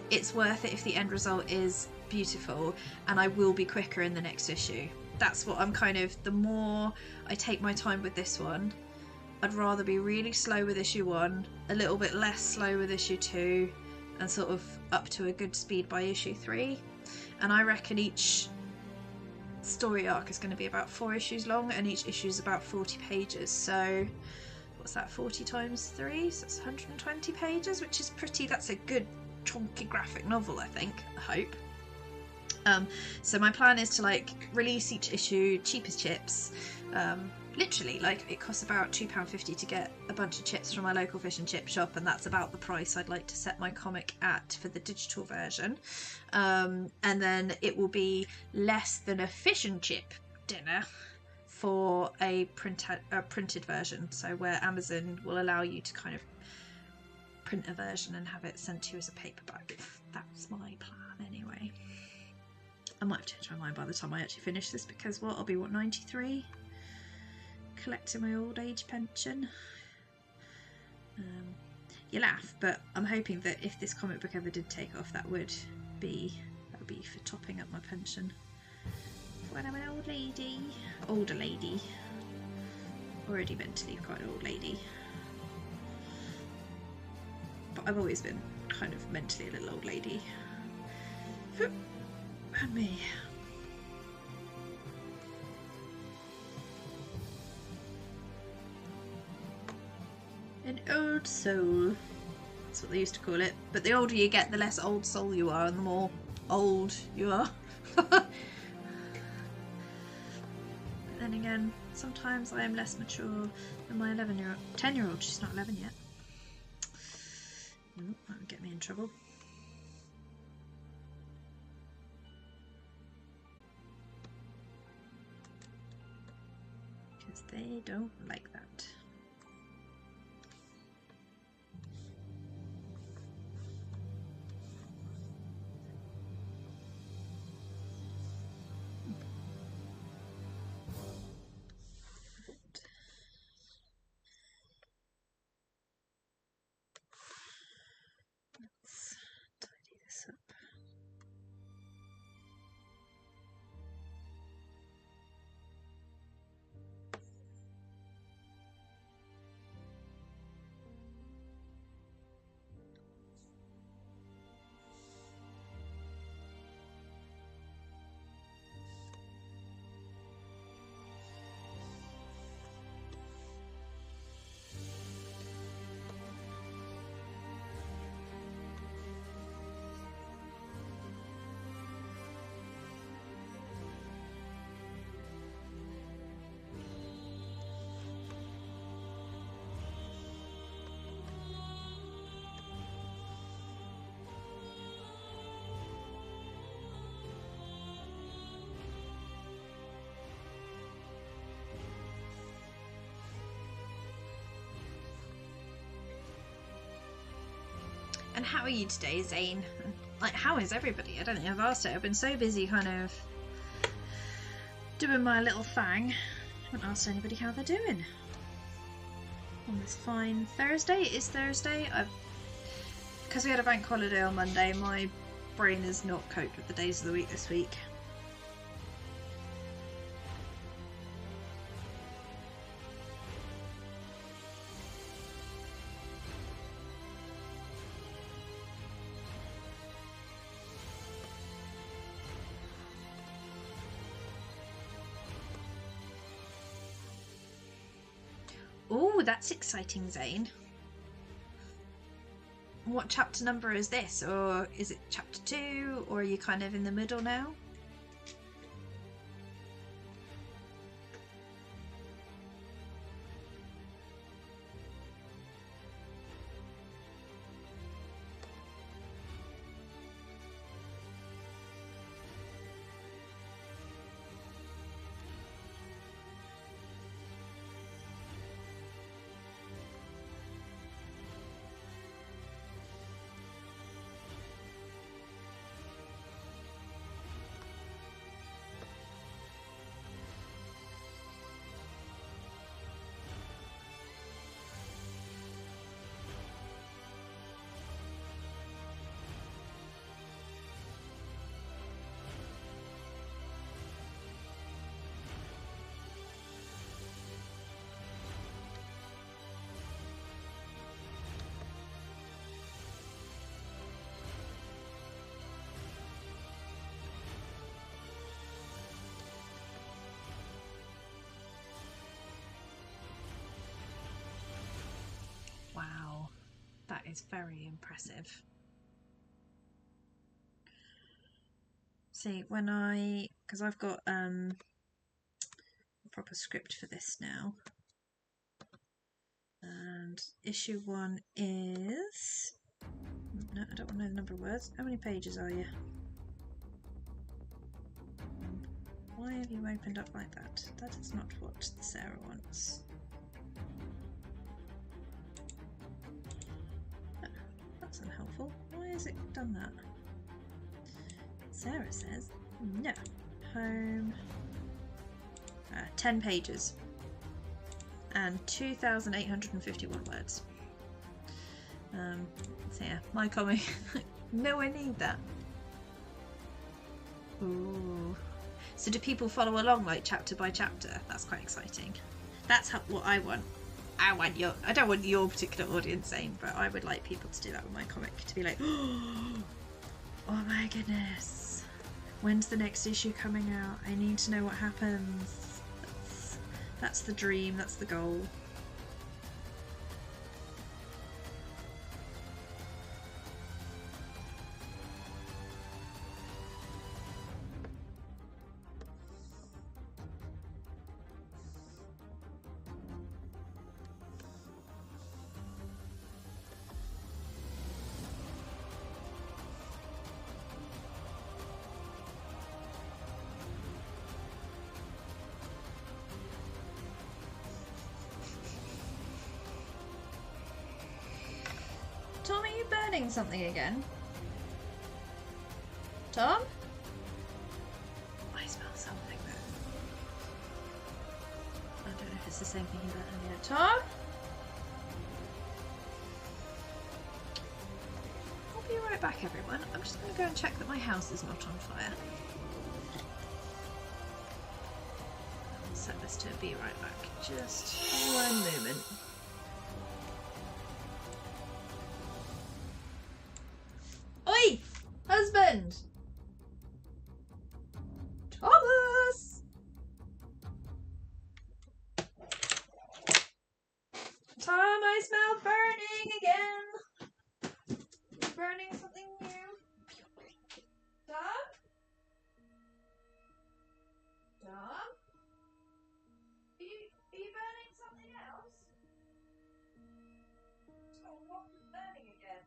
it's worth it if the end result is beautiful, and I will be quicker in the next issue. That's what I'm kind of, the more I take my time with this one, I'd rather be really slow with issue 1, a little bit less slow with issue 2, and sort of up to a good speed by issue 3. And I reckon each story arc is going to be about 4 issues long, and each issue is about 40 pages. So what's that, 40 times 3? So it's 120 pages, which is pretty, that's a good chunky graphic novel, I think, I hope. So my plan is to like release each issue cheap as chips. Literally, like, it costs about £2.50 to get a bunch of chips from my local fish and chip shop, and that's about the price I'd like to set my comic at for the digital version. And then it will be less than a fish and chip dinner for a printed version, so where Amazon will allow you to kind of print a version and have it sent to you as a paperback. That's my plan anyway. I might have changed my mind by the time I actually finish this, because what, I'll be, what, 93? Collecting my old age pension. You laugh, but I'm hoping that if this comic book ever did take off, that would be for topping up my pension for when I'm an old lady, older lady, already mentally quite an old lady, but I've always been kind of mentally a little old lady. And me. An old soul. That's what they used to call it. But the older you get, the less old soul you are, and the more old you are. But then again, sometimes I am less mature than my 10-year-old. She's not 11 yet. That would get me in trouble. Because they don't like that. Tidy this up. And how are you today, Zane? Like, how is everybody? I don't think I've asked it. I've been so busy kind of doing my little thing. I haven't asked anybody how they're doing. On this fine Thursday. It is Thursday. Because we had a bank holiday on Monday, my brain has not coped with the days of the week this week. Oh, that's exciting, Zane. What chapter number is this? Or is it chapter 2? Or are you kind of in the middle now? is very impressive. See, because I've got a proper script for this now, and issue 1 is, no, I don't want to know the number of words. How many pages are you? Why have you opened up like that? That is not what Sarah wants. Oh, that's unhelpful. Why has it done that? Sarah says no. Home. 10 pages. And 2,851 words. So yeah, my comic. No, I need that. Ooh. So do people follow along like chapter by chapter? That's quite exciting. That's what I want. I don't want your particular audience saying, but I would like people to do that with my comic, to be like, oh my goodness, when's the next issue coming out? I need to know what happens. That's the dream, that's the goal. Tom, are you burning something again? Tom? I smell something there. I don't know if it's the same thing he burnt earlier. Tom? I'll be right back, everyone. I'm just going to go and check that my house is not on fire. I'll set this to be right back. Just one moment. Oi! Husband! Thomas! Tom, I smell burning again! Burning something new? Tom? Tom? Are you burning something else? Oh, what is burning again?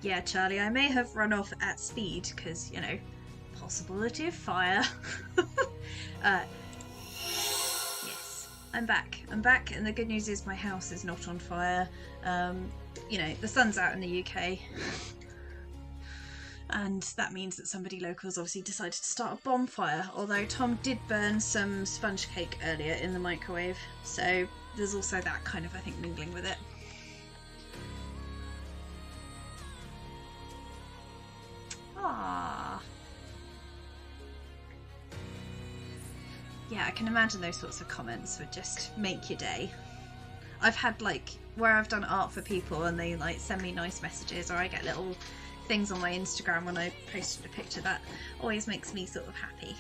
Yeah, Charlie, I may have run off at speed because, you know, possibility of fire. Yes, I'm back. I'm back, and the good news is my house is not on fire. You know, the sun's out in the UK. And that means that somebody local has obviously decided to start a bonfire, although Tom did burn some sponge cake earlier in the microwave. So there's also that kind of, I think, mingling with it. Ah, yeah, I can imagine those sorts of comments would just make your day. I've had like where I've done art for people and they like send me nice messages, or I get little things on my Instagram when I posted a picture. That always makes me sort of happy.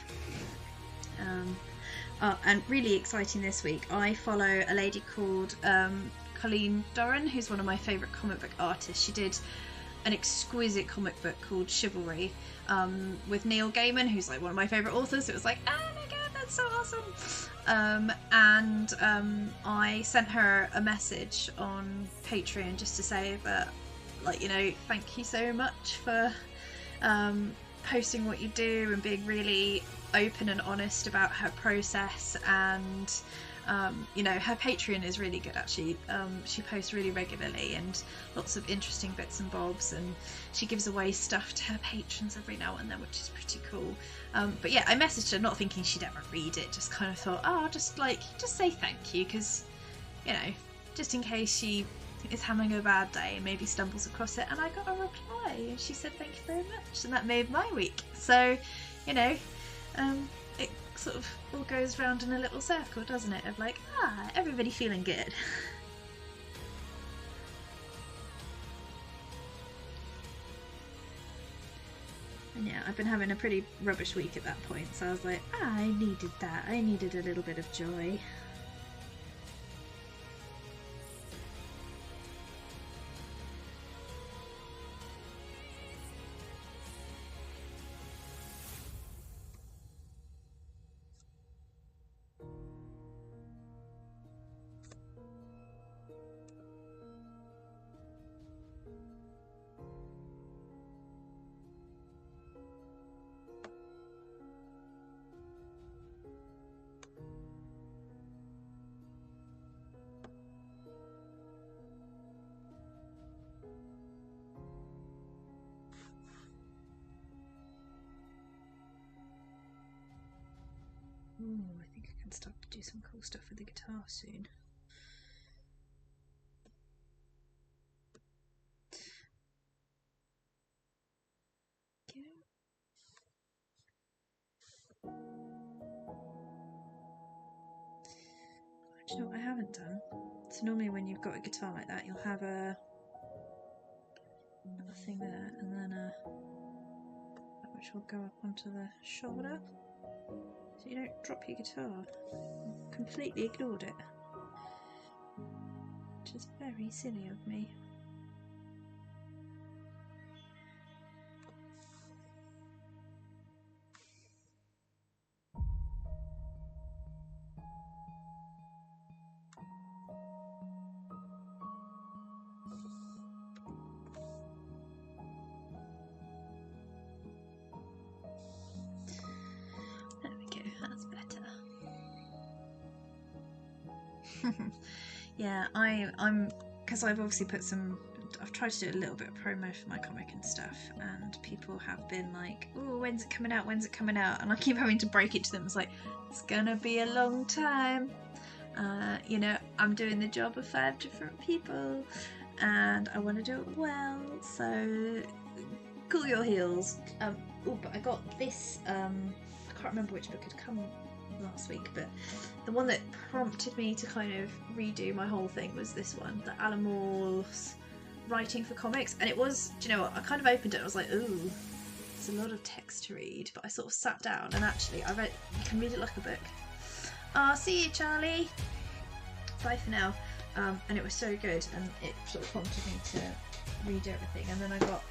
And really exciting this week, I follow a lady called Colleen Doran, who's one of my favourite comic book artists. She did an exquisite comic book called Chivalry, with Neil Gaiman, who's like one of my favourite authors. It was like, oh my god, that's so awesome. And I sent her a message on Patreon just to say that, like, you know, thank you so much for posting what you do and being really open and honest about her process. And you know, her Patreon is really good actually. She posts really regularly and lots of interesting bits and bobs, and she gives away stuff to her patrons every now and then, which is pretty cool. But yeah, I messaged her not thinking she'd ever read it, just kind of thought, oh, just say thank you, because, you know, just in case she is having a bad day, maybe stumbles across it. And I got a reply and she said thank you very much, and that made my week. So, you know, it sort of all goes round in a little circle, doesn't it, of like, everybody feeling good. And yeah, I've been having a pretty rubbish week at that point, so I was like, I needed that, I needed a little bit of joy. Ooh, I think I can start to do some cool stuff with the guitar soon. Okay. Do you know what I haven't done? So normally when you've got a guitar like that, you'll have a thing there, and then which will go up onto the shoulder, so you don't drop your guitar. Completely ignored it, which is very silly of me. There we go, that's better. Yeah, I'm because I've obviously I've tried to do a little bit of promo for my comic and stuff, and people have been like, oh, when's it coming out, when's it coming out? And I keep having to break it to them. It's like, it's gonna be a long time. You know, I'm doing the job of 5 different people and I want to do it well, so cool your heels. Oh, but I got this, I can't remember which book had come last week, but the one that prompted me to kind of redo my whole thing was this one, the Alan Moore's Writing for Comics. And it was, do you know what, I kind of opened it and I was like, ooh, it's a lot of text to read, but I sort of sat down and actually I read, you can read it like a book. See you, Charlie. Bye for now. And it was so good, and it sort of prompted me to redo everything. And then I got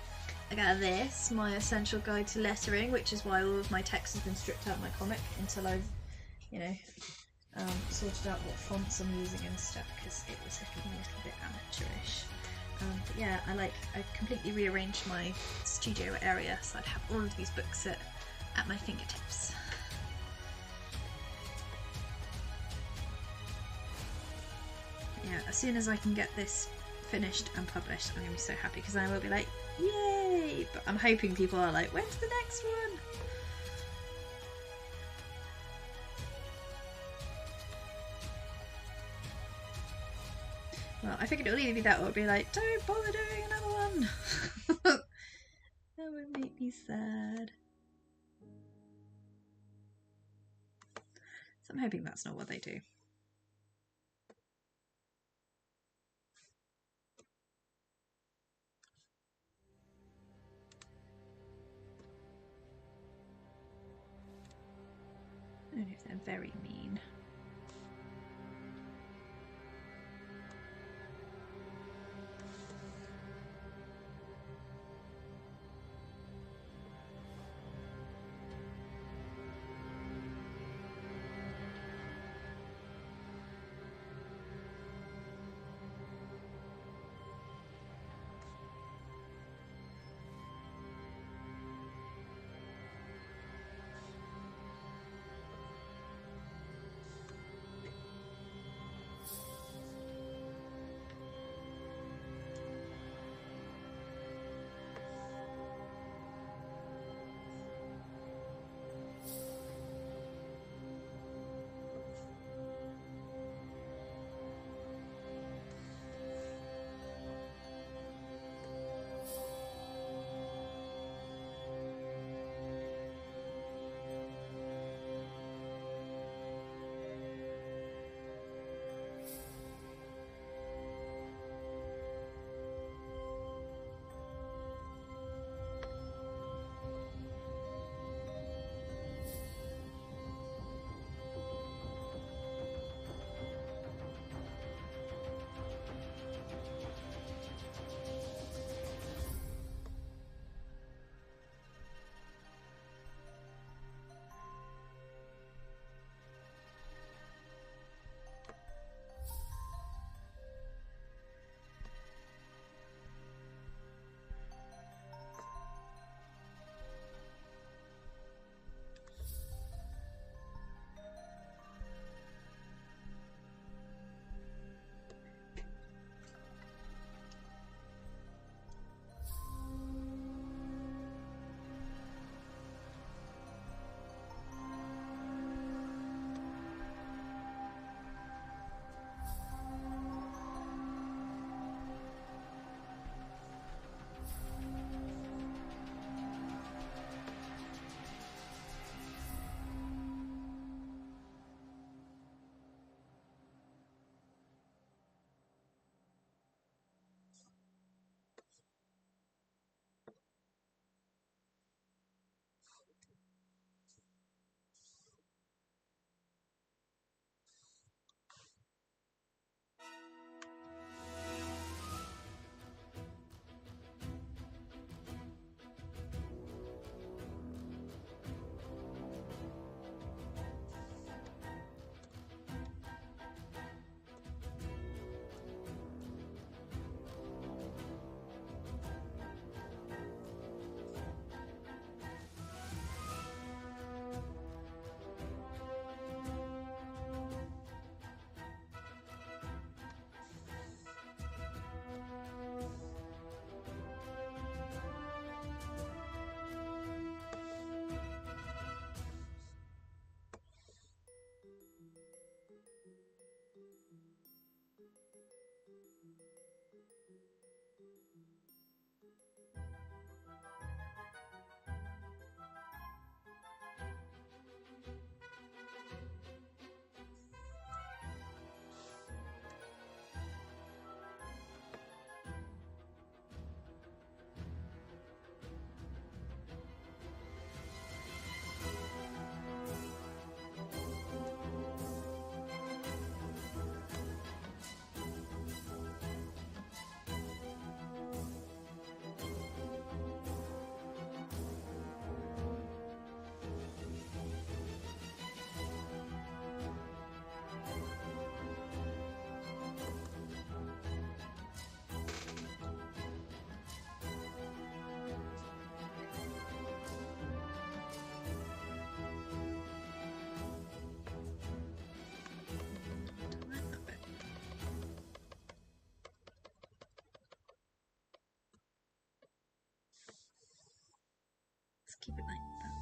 this, my essential guide to lettering, which is why all of my text has been stripped out of my comic until I've, you know, sorted out what fonts I'm using and stuff, because it was looking a little bit amateurish. But yeah, I completely rearranged my studio area so I'd have all of these books at my fingertips. Yeah, as soon as I can get this finished and published, I'm going to be so happy, because I will be like, yay! But I'm hoping people are like, when's the next one? Well, I figured it'll either be that or it'll be like, don't bother doing another one! That would make me sad. So I'm hoping that's not what they do. Only if they're very mean. keep it like that.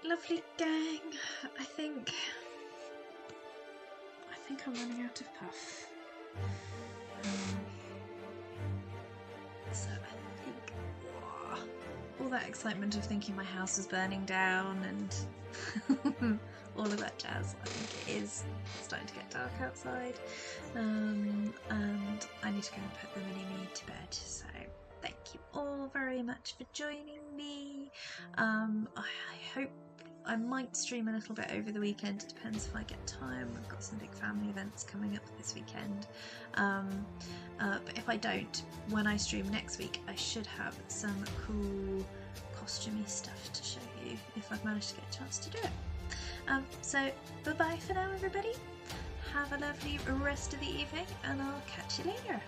lovely gang. I think I'm running out of puff. So I think all that excitement of thinking my house is burning down and all of that jazz, I think it is starting to get dark outside, and I need to go and put the mini-me to bed. So thank you all very much for joining me. I hope I might stream a little bit over the weekend. It depends if I get time. I've got some big family events coming up this weekend. But if I don't, when I stream next week, I should have some cool costumey stuff to show you if I've managed to get a chance to do it. So bye bye for now, everybody. Have a lovely rest of the evening, and I'll catch you later.